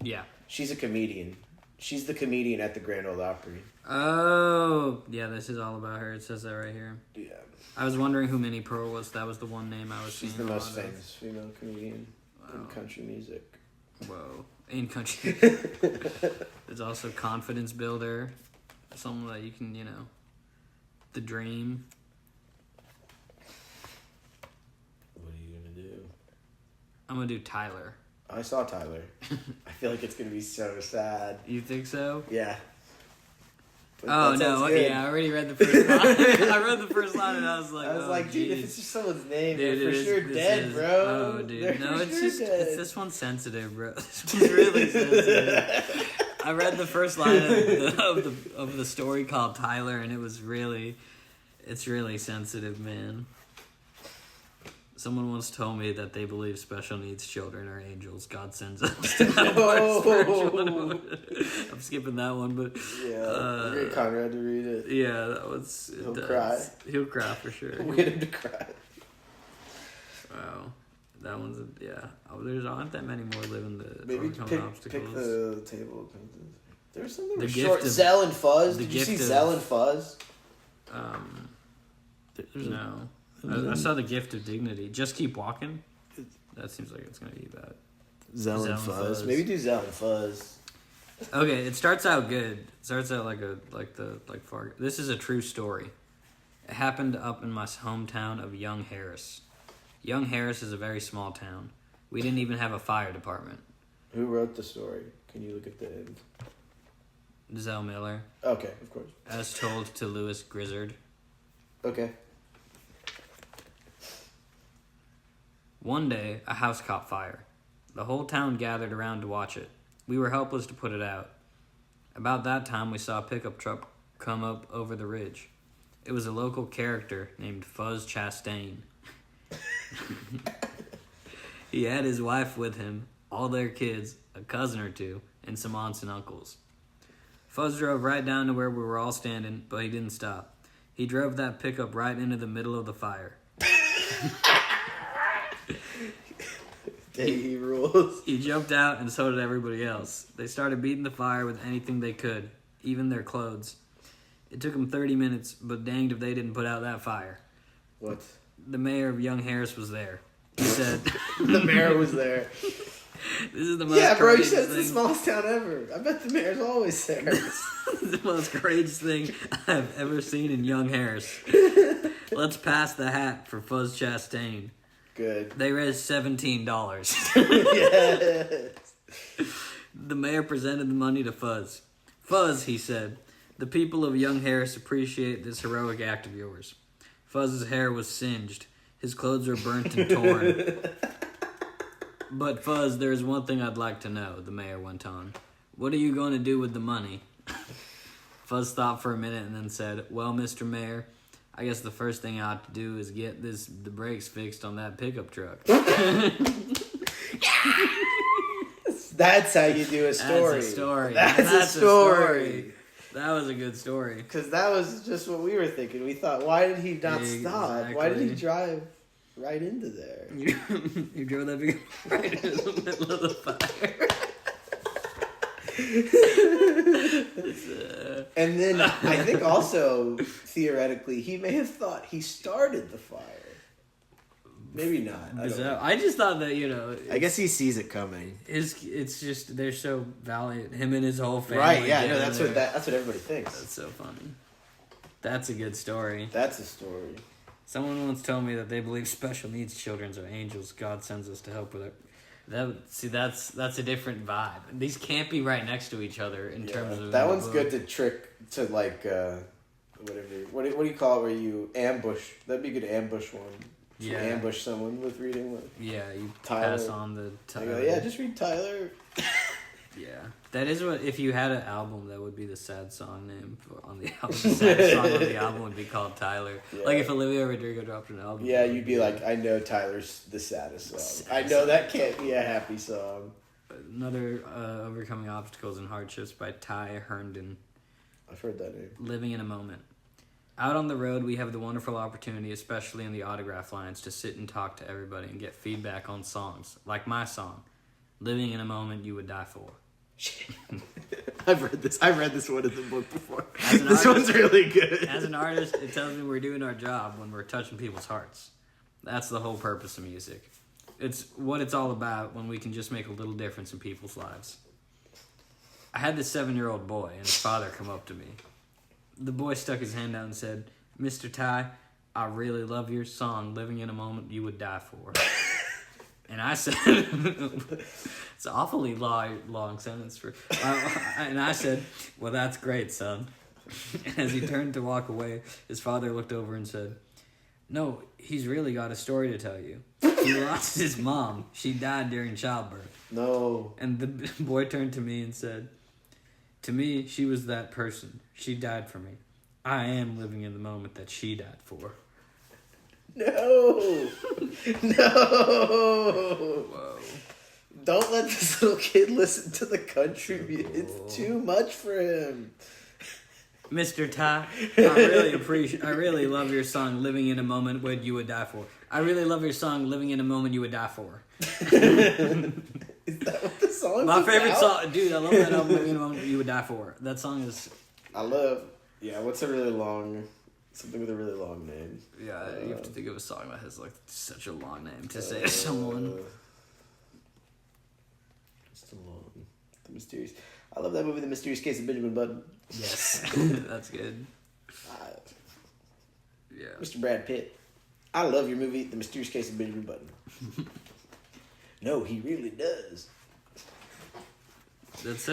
[SPEAKER 2] Yeah.
[SPEAKER 1] She's a comedian. She's the comedian at the Grand Ole Opry.
[SPEAKER 2] Oh, yeah, this is all about her. It says that right here.
[SPEAKER 1] Yeah.
[SPEAKER 2] I was wondering who Minnie Pearl was. That was the one name I was seeing.
[SPEAKER 1] She's the most famous female comedian in country music.
[SPEAKER 2] Whoa. In country. There's also confidence builder. Something that you can, the dream.
[SPEAKER 1] What are you going to do?
[SPEAKER 2] I'm going to do Tyler.
[SPEAKER 1] I saw Tyler. I feel like it's going to be so sad.
[SPEAKER 2] You think so?
[SPEAKER 1] Yeah.
[SPEAKER 2] Oh, no. Yeah, I already read the first line. I read the first line and I was like,
[SPEAKER 1] dude, if it's just someone's name,
[SPEAKER 2] dude,
[SPEAKER 1] they're for sure dead, bro.
[SPEAKER 2] Oh, dude.
[SPEAKER 1] They're
[SPEAKER 2] No, it's
[SPEAKER 1] sure
[SPEAKER 2] just,
[SPEAKER 1] dead.
[SPEAKER 2] it's this one's sensitive, bro. This one's really sensitive. I read the first line of the story called Tyler and it's really sensitive, man. Someone once told me that they believe special needs children are angels. God sends us to help our spiritual. I'm skipping that one, but
[SPEAKER 1] yeah, great Conrad to read it.
[SPEAKER 2] Yeah, that was.
[SPEAKER 1] He'll cry.
[SPEAKER 2] He'll cry for sure.
[SPEAKER 1] We'll get him to cry.
[SPEAKER 2] Wow, that one's there aren't that many more living the
[SPEAKER 1] maybe
[SPEAKER 2] obstacles.
[SPEAKER 1] Pick the table. There's something
[SPEAKER 2] The
[SPEAKER 1] short.
[SPEAKER 2] gift of-
[SPEAKER 1] Zell and Fuzz.
[SPEAKER 2] the
[SPEAKER 1] Did you see
[SPEAKER 2] gift of-
[SPEAKER 1] Zell and Fuzz?
[SPEAKER 2] No. I saw The Gift of Dignity. Just Keep Walking. That seems like it's gonna be bad.
[SPEAKER 1] Zell and Fuzz. Maybe do Zell and Fuzz.
[SPEAKER 2] Okay, it starts out good. It starts out like Fargo. This is a true story. It happened up in my hometown of Young Harris. Young Harris is a very small town. We didn't even have a fire department.
[SPEAKER 1] Who wrote the story? Can you look at the end?
[SPEAKER 2] Zell Miller.
[SPEAKER 1] Okay, of course.
[SPEAKER 2] As told to Louis Grizzard.
[SPEAKER 1] Okay.
[SPEAKER 2] One day, a house caught fire. The whole town gathered around to watch it. We were helpless to put it out. About that time, we saw a pickup truck come up over the ridge. It was a local character named Fuzz Chastain. He had his wife with him, all their kids, a cousin or two, and some aunts and uncles. Fuzz drove right down to where we were all standing, but he didn't stop. He drove that pickup right into the middle of the fire.
[SPEAKER 1] He rules.
[SPEAKER 2] He jumped out, and so did everybody else. They started beating the fire with anything they could, even their clothes. It took them 30 minutes, but danged if they didn't put out that fire.
[SPEAKER 1] What?
[SPEAKER 2] The mayor of Young Harris was there. He said...
[SPEAKER 1] The mayor was there.
[SPEAKER 2] This is the most
[SPEAKER 1] yeah, bro, you
[SPEAKER 2] courageous
[SPEAKER 1] said it's the
[SPEAKER 2] thing.
[SPEAKER 1] smallest town ever. I bet the mayor's always there.
[SPEAKER 2] The most courageous thing I've ever seen in Young Harris. Let's pass the hat for Fuzz Chastain.
[SPEAKER 1] Good.
[SPEAKER 2] They raised $17.
[SPEAKER 1] Yes.
[SPEAKER 2] The mayor presented the money to Fuzz. Fuzz, he said, the people of Young Harris appreciate this heroic act of yours. Fuzz's hair was singed. His clothes were burnt and torn. But Fuzz, there is one thing I'd like to know, the mayor went on. What are you going to do with the money? Fuzz thought for a minute and then said, well, Mr. Mayor, I guess the first thing I ought to do is get the brakes fixed on that pickup truck.
[SPEAKER 1] That's how you do a story.
[SPEAKER 2] That's a story.
[SPEAKER 1] That's a story.
[SPEAKER 2] That was a good story.
[SPEAKER 1] Because that was just what we were thinking. We thought, why did he not stop? Why did he drive right into there?
[SPEAKER 2] You drove that big right into the middle of the fire.
[SPEAKER 1] And then I think also, theoretically, he may have thought he started the fire. Maybe not.
[SPEAKER 2] I just thought that,
[SPEAKER 1] I guess he sees it coming.
[SPEAKER 2] It's just, they're so valiant. Him and his whole family.
[SPEAKER 1] Right, yeah, no, that's what everybody thinks.
[SPEAKER 2] That's so funny. That's a good story.
[SPEAKER 1] That's a story.
[SPEAKER 2] Someone once told me that they believe special needs children are angels God sends us to help with it. That's a different vibe. These can't be right next to each other in terms of...
[SPEAKER 1] That one's good to trick to, like, whatever. What do you call it where you ambush? That'd be a good ambush one. Yeah. Ambush someone with reading one.
[SPEAKER 2] Yeah, you
[SPEAKER 1] Tyler.
[SPEAKER 2] pass on the...
[SPEAKER 1] I go, yeah, just read Tyler.
[SPEAKER 2] Yeah, that is what. If you had an album, that would be the sad song name on the album. The sad song on the album would be called Tyler.
[SPEAKER 1] Yeah.
[SPEAKER 2] Like if Olivia Rodrigo dropped an album.
[SPEAKER 1] Yeah, you'd be like, I know Tyler's the saddest song. I know that can't be a happy song.
[SPEAKER 2] Another Overcoming Obstacles and Hardships by Ty Herndon.
[SPEAKER 1] I've heard that name.
[SPEAKER 2] Living in a Moment. Out on the road, we have the wonderful opportunity, especially in the autograph lines, to sit and talk to everybody and get feedback on songs. Like my song, Living in a Moment You Would Die For.
[SPEAKER 1] I've read this one in the book before. This one's really good.
[SPEAKER 2] As an artist, it tells me we're doing our job when we're touching people's hearts. That's the whole purpose of music. It's what it's all about when we can just make a little difference in people's lives. I had this 7-year-old boy and his father come up to me. The boy stuck his hand out and said, "Mr. Ty, I really love your song, Living in a Moment You Would Die For." And I said, it's an awfully long sentence for, and I said, "Well, that's great, son." And as he turned to walk away, his father looked over and said, "No, he's really got a story to tell you. He lost his mom. She died during childbirth."
[SPEAKER 1] No.
[SPEAKER 2] And the boy turned to me and said, "To me, she was that person. She died for me. I am living in the moment that she died for."
[SPEAKER 1] No. No.
[SPEAKER 2] Whoa.
[SPEAKER 1] Don't let this little kid listen to the country music. It's too much for him.
[SPEAKER 2] Mr. Ty, I really love your song, Living in a Moment What You Would Die For. I really love your song, Living in a Moment You Would Die For.
[SPEAKER 1] Is that what the song's
[SPEAKER 2] My favorite
[SPEAKER 1] about?
[SPEAKER 2] song, dude, I love that album, Living in a Moment You Would Die For. That song is...
[SPEAKER 1] What's a really long... Something with a really long name.
[SPEAKER 2] Yeah, you have to think of a song that has, like, such a long name to say to someone.
[SPEAKER 1] Just a long... The Mysterious... I love that movie, The Mysterious Case of Benjamin Button.
[SPEAKER 2] Yes, that's good. Yeah.
[SPEAKER 1] Mr. Brad Pitt. I love your movie, The Mysterious Case of Benjamin Button. No, he really does.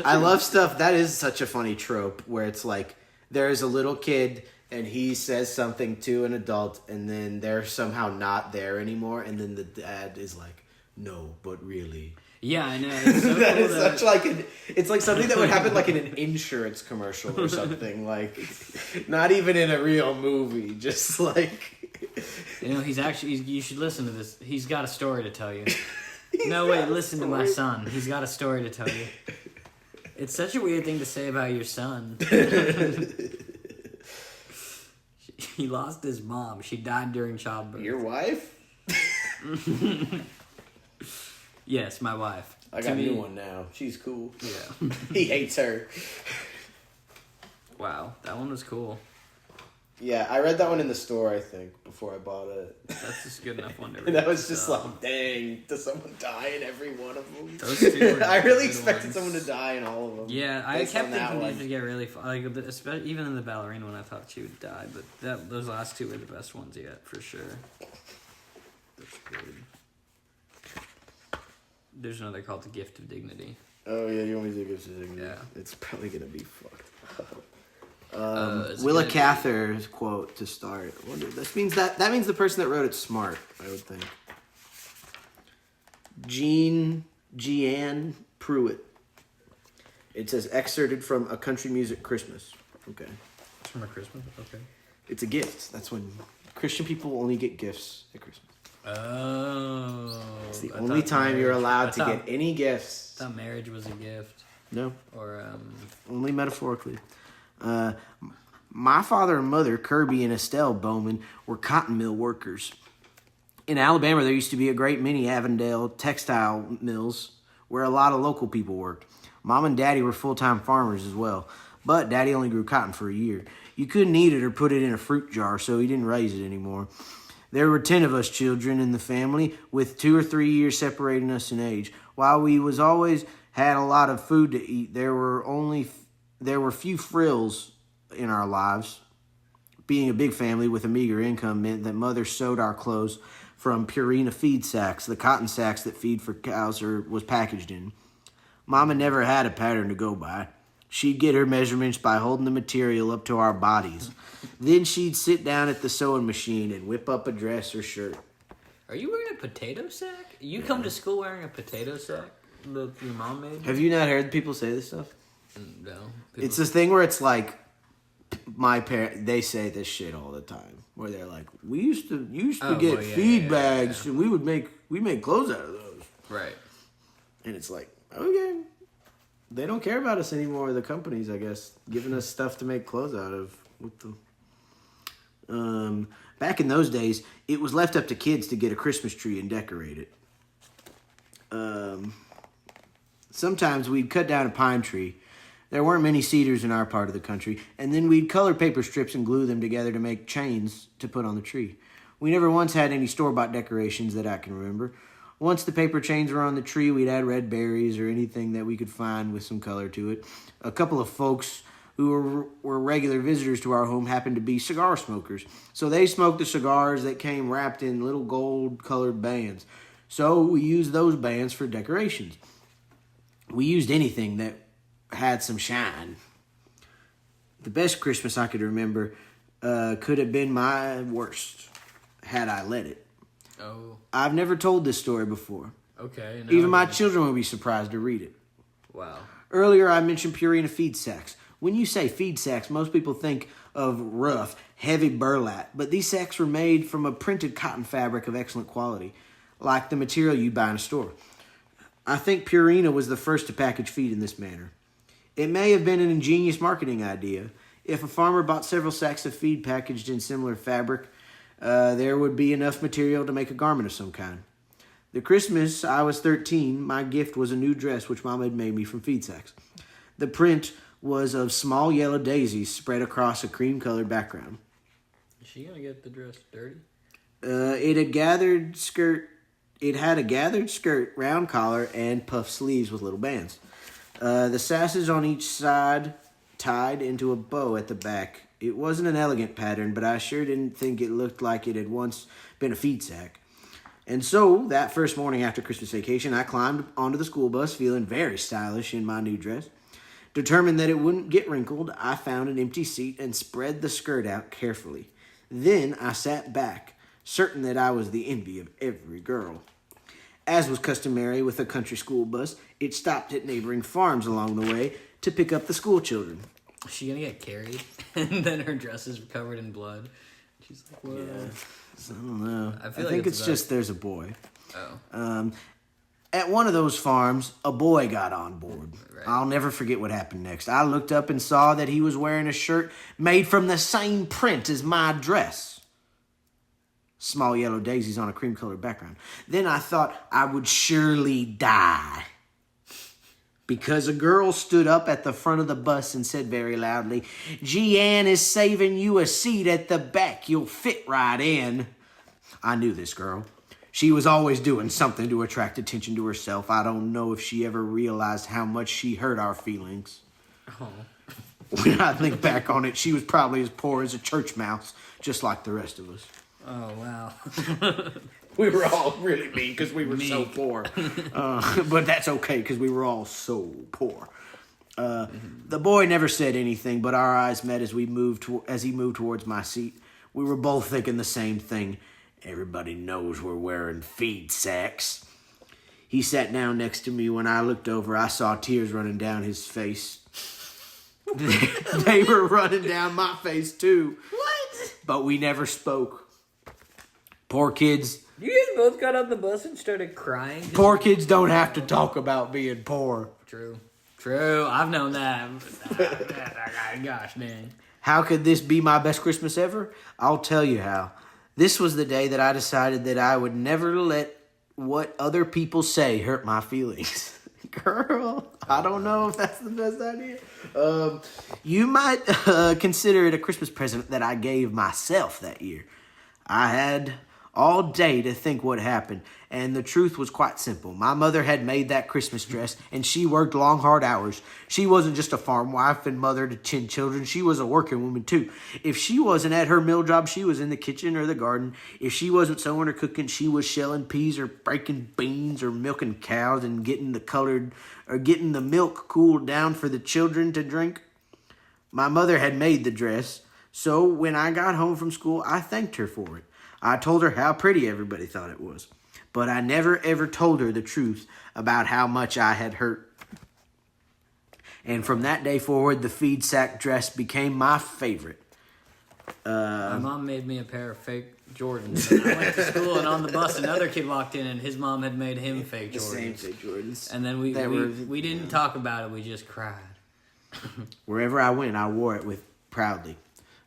[SPEAKER 1] I love stuff. That is such a funny trope where it's like there's a little kid and he says something to an adult and then they're somehow not there anymore and then the dad is like, "No, but really."
[SPEAKER 2] Yeah, I know. It's so
[SPEAKER 1] That
[SPEAKER 2] cool
[SPEAKER 1] is such like it's like something that would happen like in an insurance commercial or something. Like not even in a real movie, just like
[SPEAKER 2] You know, you should listen to this. He's got a story to tell you. No, wait, listen to my son. He's got a story to tell you. It's such a weird thing to say about your son. He lost his mom. She died during childbirth.
[SPEAKER 1] Your wife?
[SPEAKER 2] Yes, my wife.
[SPEAKER 1] I got a new one now. She's cool.
[SPEAKER 2] Yeah.
[SPEAKER 1] He hates her.
[SPEAKER 2] Wow, that one was cool.
[SPEAKER 1] Yeah, I read that one in the store, I think, before I bought it.
[SPEAKER 2] That's just good enough one to read.
[SPEAKER 1] And I was just like, dang, does someone die in every one of them?
[SPEAKER 2] Those two
[SPEAKER 1] I really
[SPEAKER 2] good
[SPEAKER 1] expected
[SPEAKER 2] ones.
[SPEAKER 1] someone to die in all of them.
[SPEAKER 2] Yeah, I
[SPEAKER 1] Based
[SPEAKER 2] kept
[SPEAKER 1] on that
[SPEAKER 2] thinking these
[SPEAKER 1] one.
[SPEAKER 2] would get really fun. Like, even in the ballerina one, I thought she would die, but those last two were the best ones yet, for sure. That's good. There's another called The Gift of Dignity.
[SPEAKER 1] Oh, yeah, you want me to give something?
[SPEAKER 2] Yeah.
[SPEAKER 1] It's probably going to be fucked up.
[SPEAKER 2] It's
[SPEAKER 1] Willa
[SPEAKER 2] gonna be-
[SPEAKER 1] Cather's quote to start. I wonder, that means the person that wrote it's smart, I would think. Jeanne Pruitt. It says excerpted from A Country Music Christmas. Okay.
[SPEAKER 2] It's from a Christmas? Okay.
[SPEAKER 1] It's a gift. That's when Christian people only get gifts at Christmas.
[SPEAKER 2] Oh.
[SPEAKER 1] It's the only time you're allowed to get any gifts.
[SPEAKER 2] I thought marriage was a gift.
[SPEAKER 1] No.
[SPEAKER 2] Or,
[SPEAKER 1] Only metaphorically. My father and mother, Kirby and Estelle Bowman, were cotton mill workers. In Alabama, there used to be a great many Avondale textile mills where a lot of local people worked. Mom and Daddy were full-time farmers as well, but Daddy only grew cotton for a year. You couldn't eat it or put it in a fruit jar, so he didn't raise it anymore. There were 10 of us children in the family, with 2 or 3 years separating us in age. While we was always had a lot of food to eat, there were few frills in our lives. Being a big family with a meager income meant that Mother sewed our clothes from Purina feed sacks, the cotton sacks that feed for cows was packaged in. Mama never had a pattern to go by. She'd get her measurements by holding the material up to our bodies. Then she'd sit down at the sewing machine and whip up a dress or shirt.
[SPEAKER 2] Are you wearing a potato sack? You come to school wearing a potato sack? that your mom made?
[SPEAKER 1] Have you not heard people say this stuff?
[SPEAKER 2] No.
[SPEAKER 1] It's this thing where it's like, they say this shit all the time. Where they're like, we used to get feed bags and we made clothes out of those.
[SPEAKER 2] Right.
[SPEAKER 1] And it's like, okay. They don't care about us anymore, the companies, I guess, giving us stuff to make clothes out of. Back in those days, it was left up to kids to get a Christmas tree and decorate it. Sometimes we'd cut down a pine tree. There weren't many cedars in our part of the country, and then we'd color paper strips and glue them together to make chains to put on the tree. We never once had any store-bought decorations that I can remember. Once the paper chains were on the tree, we'd add red berries or anything that we could find with some color to it. A couple of folks who were regular visitors to our home happened to be cigar smokers. So they smoked the cigars that came wrapped in little gold-colored bands. So we used those bands for decorations. We used anything that had some shine. The best Christmas I could remember could have been my worst, had I let it.
[SPEAKER 2] Oh.
[SPEAKER 1] I've never told this story before.
[SPEAKER 2] Okay. No,
[SPEAKER 1] Even my children will be surprised to read it.
[SPEAKER 2] Wow.
[SPEAKER 1] Earlier, I mentioned Purina feed sacks. When you say feed sacks, most people think of rough, heavy burlap, but these sacks were made from a printed cotton fabric of excellent quality, like the material you buy in a store. I think Purina was the first to package feed in this manner. It may have been an ingenious marketing idea. If a farmer bought several sacks of feed packaged in similar fabric, there would be enough material to make a garment of some kind. The Christmas I was 13, my gift was a new dress which Mama had made me from feed sacks. The print was of small yellow daisies spread across a cream-colored background.
[SPEAKER 2] Is she gonna get the dress dirty?
[SPEAKER 1] It had a gathered skirt, round collar, and puff sleeves with little bands. The sashes on each side tied into a bow at the back. It wasn't an elegant pattern, but I sure didn't think it looked like it had once been a feed sack. And so, that first morning after Christmas vacation, I climbed onto the school bus feeling very stylish in my new dress. Determined that it wouldn't get wrinkled, I found an empty seat and spread the skirt out carefully. Then I sat back, certain that I was the envy of every girl. As was customary with a country school bus, it stopped at neighboring farms along the way to pick up the school children.
[SPEAKER 2] Is she gonna get carried? And then her dress is covered in blood. She's like, whoa.
[SPEAKER 1] Yeah, I don't know. I
[SPEAKER 2] feel like
[SPEAKER 1] think it's just there's a boy.
[SPEAKER 2] Oh.
[SPEAKER 1] At one of those farms, a boy got on board.
[SPEAKER 2] Right.
[SPEAKER 1] I'll never forget what happened next. I looked up and saw that he was wearing a shirt made from the same print as my dress. Small yellow daisies on a cream-colored background. Then I thought I would surely die. Because a girl stood up at the front of the bus and said very loudly, "Jeanne is saving you a seat at the back. You'll fit right in." I knew this girl. She was always doing something to attract attention to herself. I don't know if she ever realized how much she hurt our feelings.
[SPEAKER 2] Oh.
[SPEAKER 1] When I think back on it, she was probably as poor as a church mouse, just like the rest of us.
[SPEAKER 2] Oh, wow.
[SPEAKER 1] We were all really mean because we were so poor. But that's okay because we were all so poor. The boy never said anything, but our eyes met as he moved towards my seat. We were both thinking the same thing. Everybody knows we're wearing feed sacks. He sat down next to me. When I looked over, I saw tears running down his face. They were running down my face too.
[SPEAKER 2] What?
[SPEAKER 1] But we never spoke. Poor kids.
[SPEAKER 2] You guys both got on the bus and started crying?
[SPEAKER 1] Poor kids don't have to talk about being poor.
[SPEAKER 2] True. I've known that. Gosh, dang.
[SPEAKER 1] How could this be my best Christmas ever? I'll tell you how. This was the day that I decided that I would never let what other people say hurt my feelings. Girl, I don't know if that's the best idea. You might consider it a Christmas present that I gave myself that year. I had all day to think what happened, and the truth was quite simple. My mother had made that Christmas dress, and she worked long, hard hours. She wasn't just a farm wife and mother to 10 children. She was a working woman, too. If she wasn't at her mill job, she was in the kitchen or the garden. If she wasn't sewing or cooking, she was shelling peas or breaking beans or milking cows and getting the milk cooled down for the children to drink. My mother had made the dress, so when I got home from school, I thanked her for it. I told her how pretty everybody thought it was. but I never ever told her the truth about how much I had hurt. And from that day forward, the feed sack dress became my favorite.
[SPEAKER 2] My mom made me a pair of fake Jordans. And I went to school, and on the bus, another kid walked in, and his mom had made him fake Jordans.
[SPEAKER 1] The same fake Jordans.
[SPEAKER 2] And then we didn't talk about it. We just cried.
[SPEAKER 1] Wherever I went, I wore it with proudly.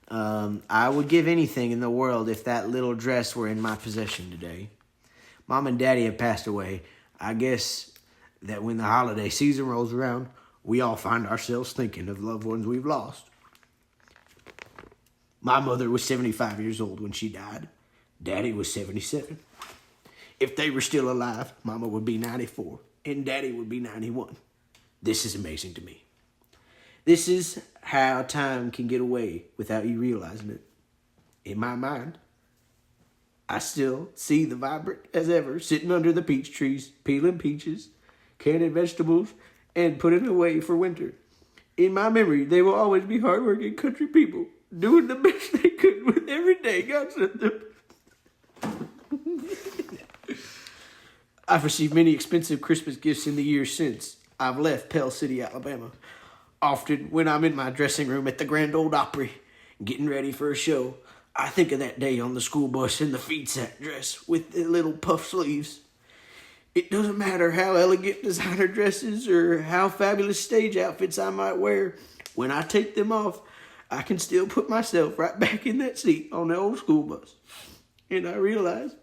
[SPEAKER 1] I would give anything in the world if that little dress were in my possession today. Mom and Daddy have passed away. I guess that when the holiday season rolls around, we all find ourselves thinking of loved ones we've lost. My mother was 75 years old when she died. Daddy was 77. If they were still alive, Mama would be 94, and Daddy would be 91. This is amazing to me. This is how time can get away without you realizing it. In my mind, I still see the vibrant as ever sitting under the peach trees, peeling peaches, canning vegetables, and putting away for winter. In my memory, they will always be hardworking country people, doing the best they could with every day God sent them. I've received many expensive Christmas gifts in the years since I've left Pell City, Alabama. Often, when I'm in my dressing room at the Grand Ole Opry, getting ready for a show, I think of that day on the school bus in the feed sack dress with the little puff sleeves. It doesn't matter how elegant designer dresses or how fabulous stage outfits I might wear. When I take them off, I can still put myself right back in that seat on the old school bus. And I realize,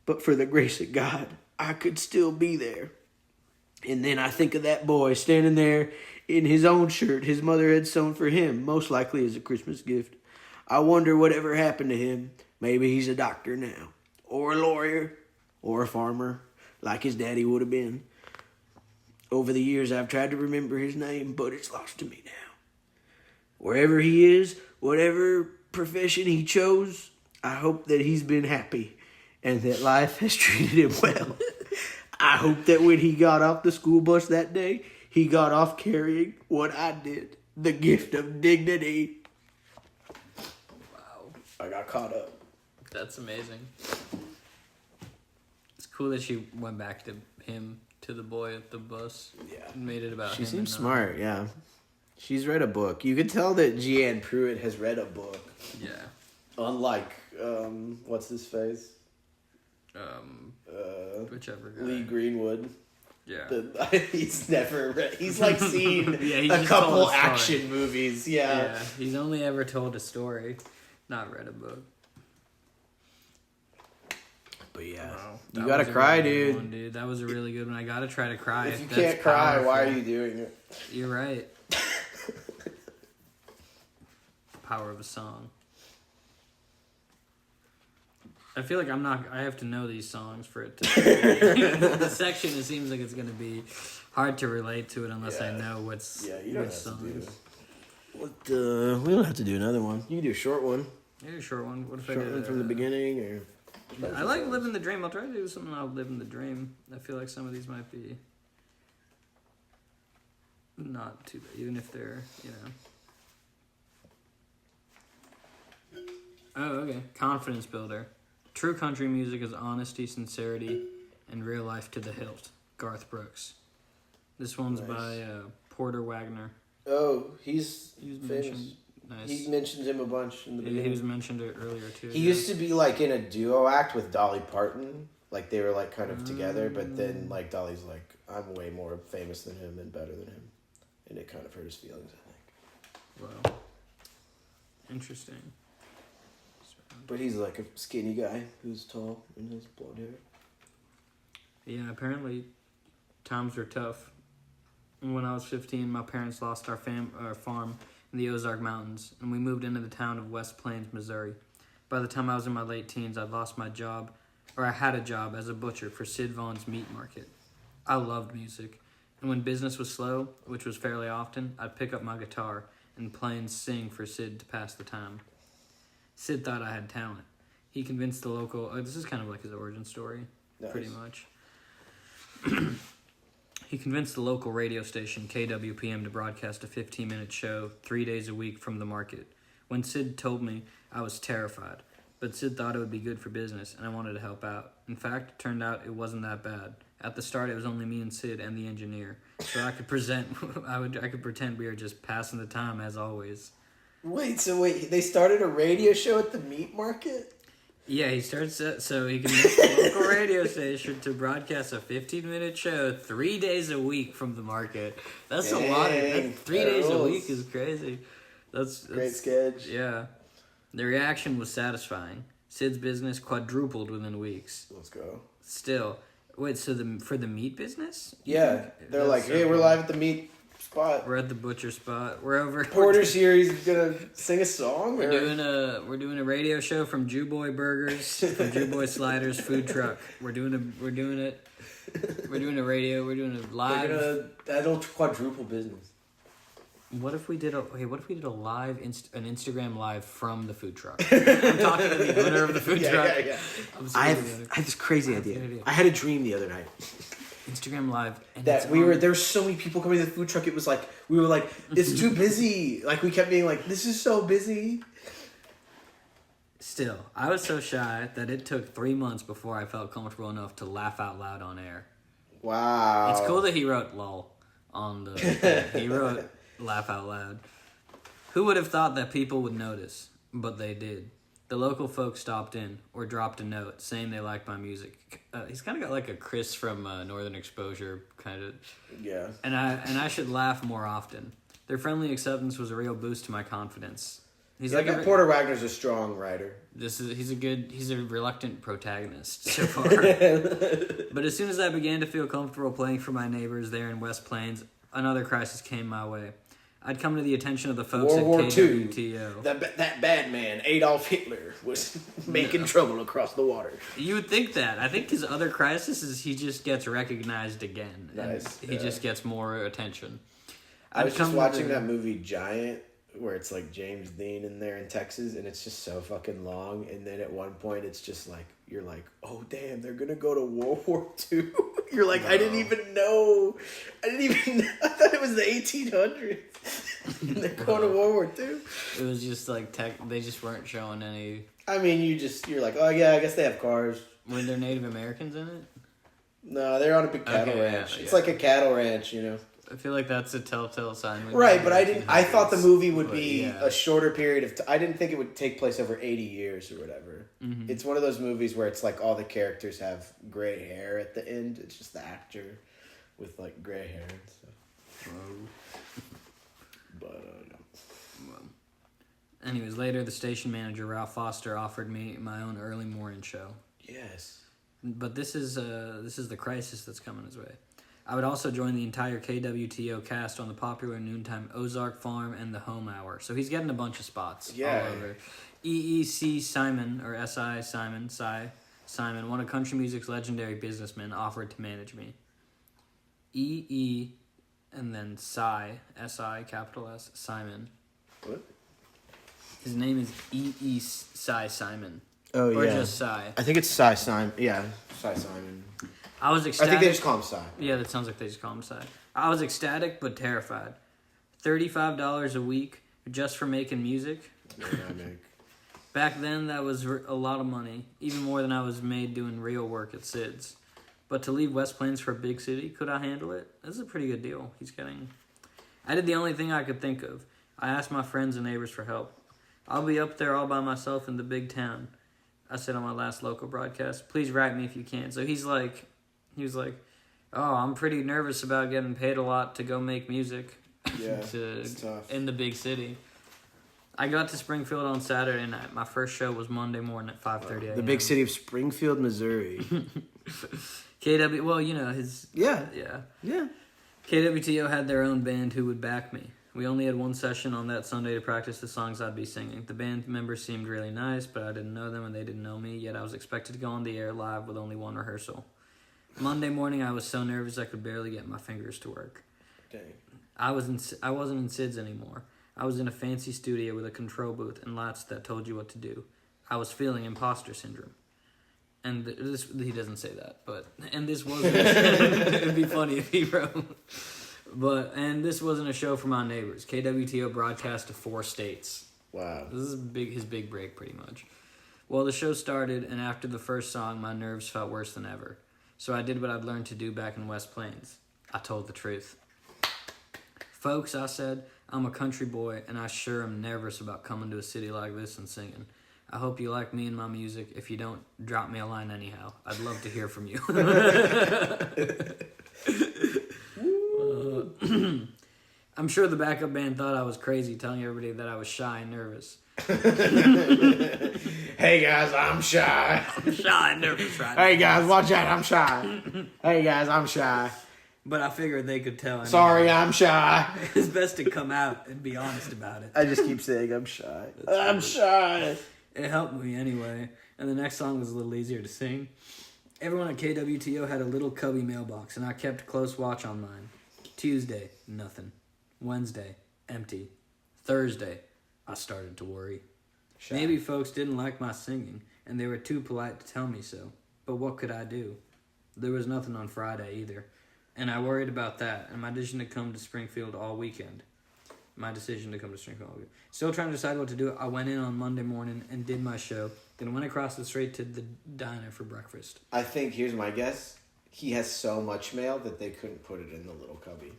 [SPEAKER 1] but for the grace of God, I could still be there. And then I think of that boy standing there in his own shirt his mother had sewn for him, most likely as a Christmas gift. I wonder whatever happened to him. Maybe he's a doctor now, or a lawyer, or a farmer, like his daddy would have been. Over the years, I've tried to remember his name, but it's lost to me now. Wherever he is, whatever profession he chose, I hope that he's been happy and that life has treated him well. I hope that when he got off the school bus that day, he got off carrying what I did, the gift of dignity.
[SPEAKER 2] Wow.
[SPEAKER 1] I got caught up.
[SPEAKER 2] That's amazing. It's cool that she went back to him, to the boy at the bus.
[SPEAKER 1] Yeah.
[SPEAKER 2] And made it about him.
[SPEAKER 1] She seems smart, yeah. She's read a book. You can tell that Jeanne Pruitt has read a book.
[SPEAKER 2] Yeah.
[SPEAKER 1] Unlike, what's his face?
[SPEAKER 2] Whichever guy.
[SPEAKER 1] Lee Greenwood.
[SPEAKER 2] Yeah.
[SPEAKER 1] He's never read. He's like seen
[SPEAKER 2] he
[SPEAKER 1] a couple action movies. Yeah.
[SPEAKER 2] He's only ever told a story, not read a book.
[SPEAKER 1] But yeah,
[SPEAKER 2] Wow.
[SPEAKER 1] you gotta cry,
[SPEAKER 2] really
[SPEAKER 1] dude.
[SPEAKER 2] Dude, that was a really good one. I gotta try to cry.
[SPEAKER 1] If you
[SPEAKER 2] That's
[SPEAKER 1] can't cry,
[SPEAKER 2] powerful.
[SPEAKER 1] why are you doing it?
[SPEAKER 2] You're right. Power of a song. I feel like I have to know these songs for it to... the section, it seems like it's going to be hard to relate to it unless I know which songs.
[SPEAKER 1] We don't have to do another one. You can do a short one.
[SPEAKER 2] Maybe a short one. What if
[SPEAKER 1] Short
[SPEAKER 2] I did
[SPEAKER 1] one from the beginning, or...
[SPEAKER 2] I like Living the Dream. I'll try to do something I'll live in the dream. I feel like some of these might be not too bad, even if they're, Oh, okay. Confidence builder. True country music is honesty, sincerity, and real life to the hilt. Garth Brooks. This one's by Porter Wagner.
[SPEAKER 1] Oh, he's famous.
[SPEAKER 2] mentioned. Nice.
[SPEAKER 1] He mentioned him a bunch in the beginning.
[SPEAKER 2] He was mentioned earlier too.
[SPEAKER 1] He used to be like in a duo act with Dolly Parton. Like they were like kind of together, but then like Dolly's like, I'm way more famous than him and better than him. And it kind of hurt his feelings, I think.
[SPEAKER 2] Wow. Interesting.
[SPEAKER 1] But he's like a skinny guy who's tall and has blonde hair.
[SPEAKER 2] Yeah, apparently times were tough. When I was 15, my parents lost our farm in the Ozark Mountains, and we moved into the town of West Plains, Missouri. By the time I was in my late teens, I'd lost my job, or I had a job as a butcher for Sid Vaughn's meat market. I loved music, and when business was slow, which was fairly often, I'd pick up my guitar and play and sing for Sid to pass the time. Sid thought I had talent. He convinced the local... this is kind of like his origin story, pretty much. He convinced the local radio station, KWPM, to broadcast a 15-minute show 3 days a week from the market. When Sid told me, I was terrified. but Sid thought it would be good for business, and I wanted to help out. In fact, it turned out it wasn't that bad. At the start, it was only me and Sid and the engineer, so I could pretend we were just passing the time as always.
[SPEAKER 1] Wait, they started a radio show at the meat market?
[SPEAKER 2] Yeah, he starts so he can use the local radio station to broadcast a 15-minute show 3 days a week from the market. That's a lot. 3 days a week is crazy. That's
[SPEAKER 1] great sketch.
[SPEAKER 2] Yeah. The reaction was satisfying. Sid's business quadrupled within weeks.
[SPEAKER 1] Let's go.
[SPEAKER 2] Still, wait, so for the meat business?
[SPEAKER 1] Yeah, they're like, hey, we're live at the meat spot.
[SPEAKER 2] We're at the butcher spot. We're over.
[SPEAKER 1] Porter's here. He's gonna sing a song.
[SPEAKER 2] We're doing a radio show from Jew Boy Burgers, from Jew Boy Sliders food truck. We're doing a radio. We're doing a live.
[SPEAKER 1] That'll quadruple business.
[SPEAKER 2] What if we did a live an Instagram live from the food truck? I'm talking to the owner of the food truck.
[SPEAKER 1] Yeah. I have this crazy idea. I had a dream the other night.
[SPEAKER 2] Instagram live. And
[SPEAKER 1] that there were so many people coming to the food truck. It was like we were like, it's too busy. Like we kept being like, this is so busy.
[SPEAKER 2] Still, I was so shy that it took 3 months before I felt comfortable enough to laugh out loud on air.
[SPEAKER 1] Wow.
[SPEAKER 2] It's cool that he wrote "lol" on the. He wrote "laugh out loud." Who would have thought that people would notice? But they did. The local folks stopped in or dropped a note saying they liked my music. He's kind of got like a Chris from Northern Exposure kind of.
[SPEAKER 1] Yeah.
[SPEAKER 2] And I should laugh more often. Their friendly acceptance was a real boost to my confidence. He's like
[SPEAKER 1] Porter Wagner's a strong writer.
[SPEAKER 2] He's a reluctant protagonist so far. But as soon as I began to feel comfortable playing for my neighbors there in West Plains, another crisis came my way. I'd come to the attention of the folks
[SPEAKER 1] World War
[SPEAKER 2] at KWTO.
[SPEAKER 1] II. That bad man, Adolf Hitler, was making trouble across the water.
[SPEAKER 2] You would think that. I think his other crisis is he just gets recognized again.
[SPEAKER 1] Nice.
[SPEAKER 2] And he just gets more attention.
[SPEAKER 1] I was just watching that movie Giant, where it's like James Dean in there in Texas, and it's just so fucking long. And then at one point, it's just like, you're like, oh, damn, they're going to go to World War II. You're like, no. I didn't even know. I thought it was the 1800s. And they're going to World War II.
[SPEAKER 2] It was just like, they just weren't showing any.
[SPEAKER 1] I mean, you're like, oh, yeah, I guess they have cars.
[SPEAKER 2] Were there Native Americans in it?
[SPEAKER 1] No, they're on a big cattle ranch. Yeah, it's like a cattle ranch, you know.
[SPEAKER 2] I feel like that's a telltale sign.
[SPEAKER 1] Right, but I thought the movie would be a shorter period of I didn't think it would take place over 80 years or whatever. Mm-hmm. It's one of those movies where it's like all the characters have gray hair at the end. It's just the actor with like gray hair and stuff. But no.
[SPEAKER 2] Well, anyways, later the station manager Ralph Foster offered me my own early morning show.
[SPEAKER 1] Yes.
[SPEAKER 2] But this is the crisis that's coming his way. I would also join the entire KWTO cast on the popular noontime Ozark Farm and the Home Hour. So he's getting a bunch of spots all over. EEC Simon, or S.I. Simon, one of country music's legendary businessmen, offered to manage me. E.E. and then S.I. capital S, Simon.
[SPEAKER 1] What?
[SPEAKER 2] His name is E.E. Simon.
[SPEAKER 1] Oh,
[SPEAKER 2] or
[SPEAKER 1] yeah.
[SPEAKER 2] Or just Cy.
[SPEAKER 1] I think it's Cy Simon. Yeah, Cy Simon.
[SPEAKER 2] I was ecstatic.
[SPEAKER 1] I think they just call him Cy.
[SPEAKER 2] Yeah, that sounds like they just call him Cy. I was ecstatic but terrified. $35 a week just for making music. Back then, that was a lot of money, even more than I was made doing real work at Sid's. But to leave West Plains for a big city, could I handle it? This is a pretty good deal. I did the only thing I could think of. I asked my friends and neighbors for help. I'll be up there all by myself in the big town, I said on my last local broadcast. Please write me if you can. So he was like, oh, I'm pretty nervous about getting paid a lot to go make music.
[SPEAKER 1] Yeah, it's tough.
[SPEAKER 2] In the big city. I got to Springfield on Saturday night. My first show was Monday morning at 5:30 a.m.
[SPEAKER 1] The big city of Springfield, Missouri.
[SPEAKER 2] KW, well, you know, his...
[SPEAKER 1] Yeah.
[SPEAKER 2] KWTO had their own band who would back me. We only had one session on that Sunday to practice the songs I'd be singing. The band members seemed really nice, but I didn't know them and they didn't know me, yet I was expected to go on the air live with only one rehearsal. Monday morning, I was so nervous I could barely get my fingers to work.
[SPEAKER 1] Dang.
[SPEAKER 2] I wasn't in Sid's anymore. I was in a fancy studio with a control booth and lights that told you what to do. I was feeling imposter syndrome. And he doesn't say that, and this wasn't, it'd be funny if he wrote, and this wasn't a show for my neighbors. KWTO broadcast to 4 states.
[SPEAKER 1] Wow.
[SPEAKER 2] This is his big break, pretty much. Well, the show started, and after the first song, my nerves felt worse than ever. So I did what I'd learned to do back in West Plains. I told the truth. Folks, I said, I'm a country boy, and I sure am nervous about coming to a city like this and singing. I hope you like me and my music. If you don't, drop me a line anyhow. I'd love to hear from you. I'm sure the backup band thought I was crazy, telling everybody that I was shy and nervous.
[SPEAKER 1] Hey guys, I'm shy.
[SPEAKER 2] I'm shy and nervous right now.
[SPEAKER 1] Hey guys, watch out, I'm shy. Hey guys, I'm shy.
[SPEAKER 2] But I figured they could tell. Anyway.
[SPEAKER 1] Sorry, I'm shy.
[SPEAKER 2] It's best to come out and be honest about it.
[SPEAKER 1] I just keep saying I'm shy. I'm shy.
[SPEAKER 2] It helped me anyway. And the next song was a little easier to sing. Everyone at KWTO had a little cubby mailbox, and I kept close watch on mine. Tuesday, nothing. Wednesday, empty. Thursday, I started to worry. Shy. Maybe folks didn't like my singing, and they were too polite to tell me so. But what could I do? There was nothing on Friday either. And I worried about that, and my decision to come to Springfield all weekend. Still trying to decide what to do, I went in on Monday morning and did my show. Then went across the street to the diner for breakfast.
[SPEAKER 1] I think, here's my guess, he has so much mail that they couldn't put it in the little cubby.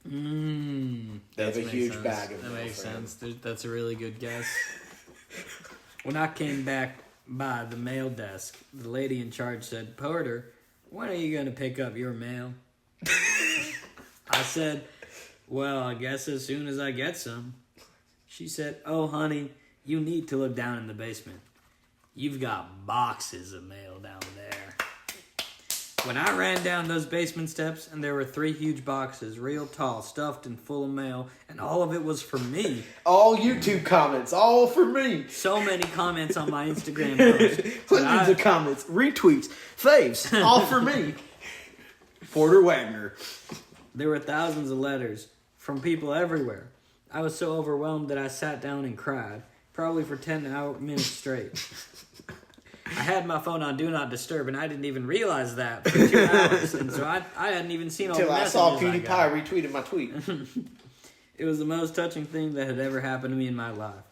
[SPEAKER 1] They have a huge bag of mail.
[SPEAKER 2] That makes sense. That's a really good guess. When I came back by the mail desk, the lady in charge said, Porter, when are you going to pick up your mail? I said, well, I guess as soon as I get some. She said, oh, honey, you need to look down in the basement. You've got boxes of mail down there. When I ran down those basement steps, and there were 3 huge boxes, real tall, stuffed and full of mail, and all of it was for me.
[SPEAKER 1] All YouTube comments, all for me.
[SPEAKER 2] So many comments on my Instagram post.
[SPEAKER 1] Hundreds of comments, retweets, faves, all for me. Porter Wagner.
[SPEAKER 2] There were thousands of letters from people everywhere. I was so overwhelmed that I sat down and cried, probably for 10 minutes straight. I had my phone on Do Not Disturb, and I didn't even realize that for 2 hours. And so I hadn't even seen all the messages
[SPEAKER 1] I saw PewDiePie retweeted my tweet.
[SPEAKER 2] It was the most touching thing that had ever happened to me in my life.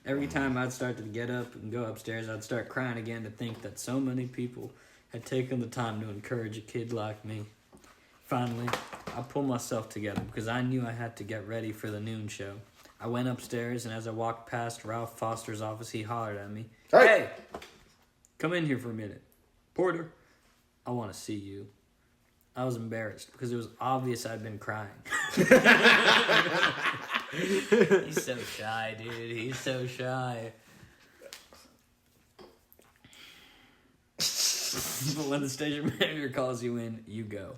[SPEAKER 2] Every time I'd start to get up and go upstairs, I'd start crying again to think that so many people had taken the time to encourage a kid like me. Finally, I pulled myself together because I knew I had to get ready for the noon show. I went upstairs, and as I walked past Ralph Foster's office, he hollered at me, Hey! Come in here for a minute. Porter, I want to see you. I was embarrassed because it was obvious I'd been crying. He's so shy, dude. He's so shy. But when the station manager calls you in, you go.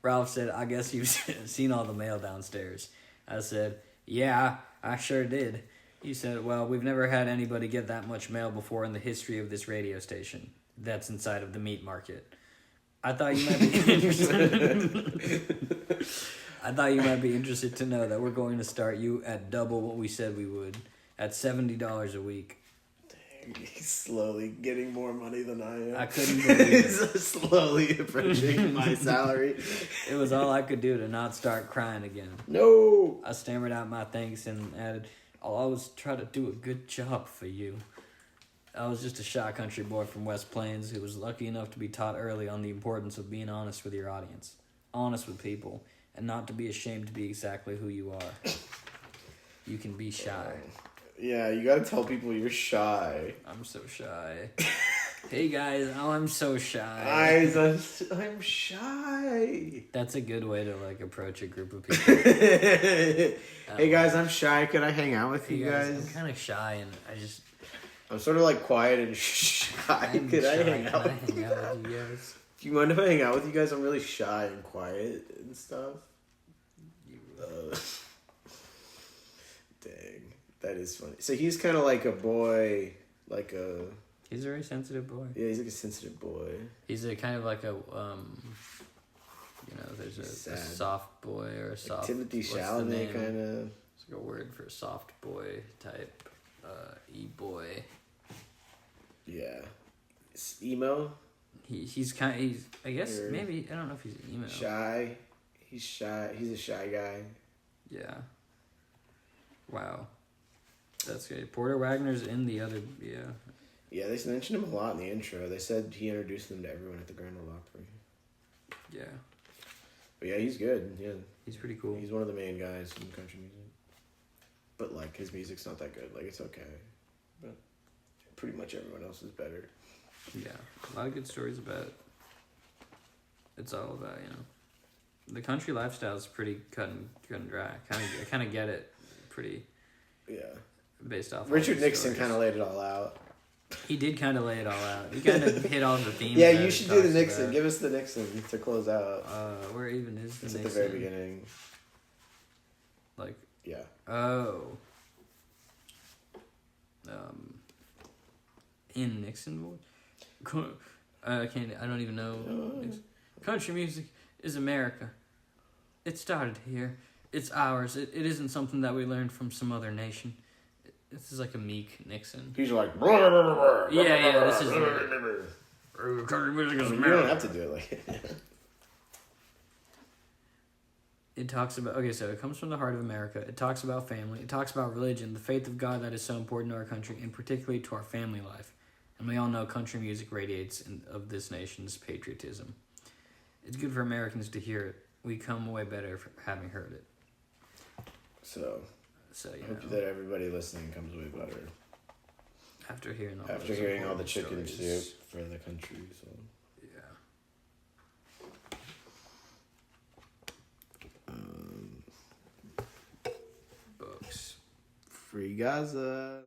[SPEAKER 2] Ralph said, I guess you've seen all the mail downstairs. I said, yeah, I sure did. He said, well, we've never had anybody get that much mail before in the history of this radio station. That's inside of the meat market. I thought you might be interested to know that we're going to start you at double what we said we would, at $70 a week.
[SPEAKER 1] Dang, he's slowly getting more money than I am.
[SPEAKER 2] I couldn't believe it.
[SPEAKER 1] He's slowly approaching my salary.
[SPEAKER 2] It was all I could do to not start crying again.
[SPEAKER 1] No!
[SPEAKER 2] I stammered out my thanks and added, I'll always try to do a good job for you. I was just a shy country boy from West Plains who was lucky enough to be taught early on the importance of being honest with your audience, honest with people, and not to be ashamed to be exactly who you are. You can be shy.
[SPEAKER 1] Yeah, you gotta tell people you're shy.
[SPEAKER 2] I'm so shy. Hey guys, I'm so shy.
[SPEAKER 1] Guys, I'm shy.
[SPEAKER 2] That's a good way to approach a group of people.
[SPEAKER 1] Hey guys, I'm shy. Could I hang out with you guys?
[SPEAKER 2] I'm kind of shy, and
[SPEAKER 1] I'm sort of quiet and shy. Could I hang out with you guys? Do you mind if I hang out with you guys? I'm really shy and quiet and stuff. Dang, that is funny. So he's kind of like a boy, He's
[SPEAKER 2] a very sensitive boy.
[SPEAKER 1] Yeah, he's like a sensitive boy.
[SPEAKER 2] He's a kind of like a, there's a soft boy or a soft...
[SPEAKER 1] Timothy Chalamet kind of...
[SPEAKER 2] It's like a word for a soft boy type, e-boy.
[SPEAKER 1] Yeah. Emo?
[SPEAKER 2] He's I guess, maybe, I don't know if he's emo.
[SPEAKER 1] Shy. He's shy. He's a shy guy.
[SPEAKER 2] Yeah. Wow. That's good. Porter Wagner's in the other, yeah.
[SPEAKER 1] Yeah, they mentioned him a lot in the intro. They said he introduced them to everyone at the Grand Ole Opry.
[SPEAKER 2] Yeah.
[SPEAKER 1] But yeah, he's good. Yeah.
[SPEAKER 2] He's pretty cool.
[SPEAKER 1] He's one of the main guys in country music. But, like, his music's not that good. Like, it's okay. But pretty much everyone else is better.
[SPEAKER 2] Yeah. A lot of good stories about it. It's all about, you know. The country lifestyle is pretty cut and dry. I kind of get it pretty.
[SPEAKER 1] Yeah.
[SPEAKER 2] Based off
[SPEAKER 1] Richard Nixon kind of laid it all out.
[SPEAKER 2] He did kind of lay it all out. He kind of hit all the themes.
[SPEAKER 1] Yeah, you should do the Nixon. Give us the Nixon to close out.
[SPEAKER 2] Where even is the
[SPEAKER 1] it's
[SPEAKER 2] Nixon?
[SPEAKER 1] At the very beginning.
[SPEAKER 2] Like.
[SPEAKER 1] Yeah.
[SPEAKER 2] Oh. In Nixon. I don't even know. Country music is America. It started here. It's ours. It isn't something that we learned from some other nation. This is like a meek Nixon.
[SPEAKER 1] He's like,
[SPEAKER 2] yeah, this is country music is America.
[SPEAKER 1] You don't have to do it like it.
[SPEAKER 2] It talks about, so it comes from the heart of America. It talks about family. It talks about religion, the faith of God that is so important to our country, and particularly to our family life. And we all know country music radiates of this nation's patriotism. It's good for Americans to hear it. We come away better for having heard it.
[SPEAKER 1] So
[SPEAKER 2] you
[SPEAKER 1] I hope
[SPEAKER 2] know,
[SPEAKER 1] that everybody listening comes away better.
[SPEAKER 2] After hearing
[SPEAKER 1] all the chicken soup for the country. So.
[SPEAKER 2] Yeah. Books.
[SPEAKER 1] Free Gaza.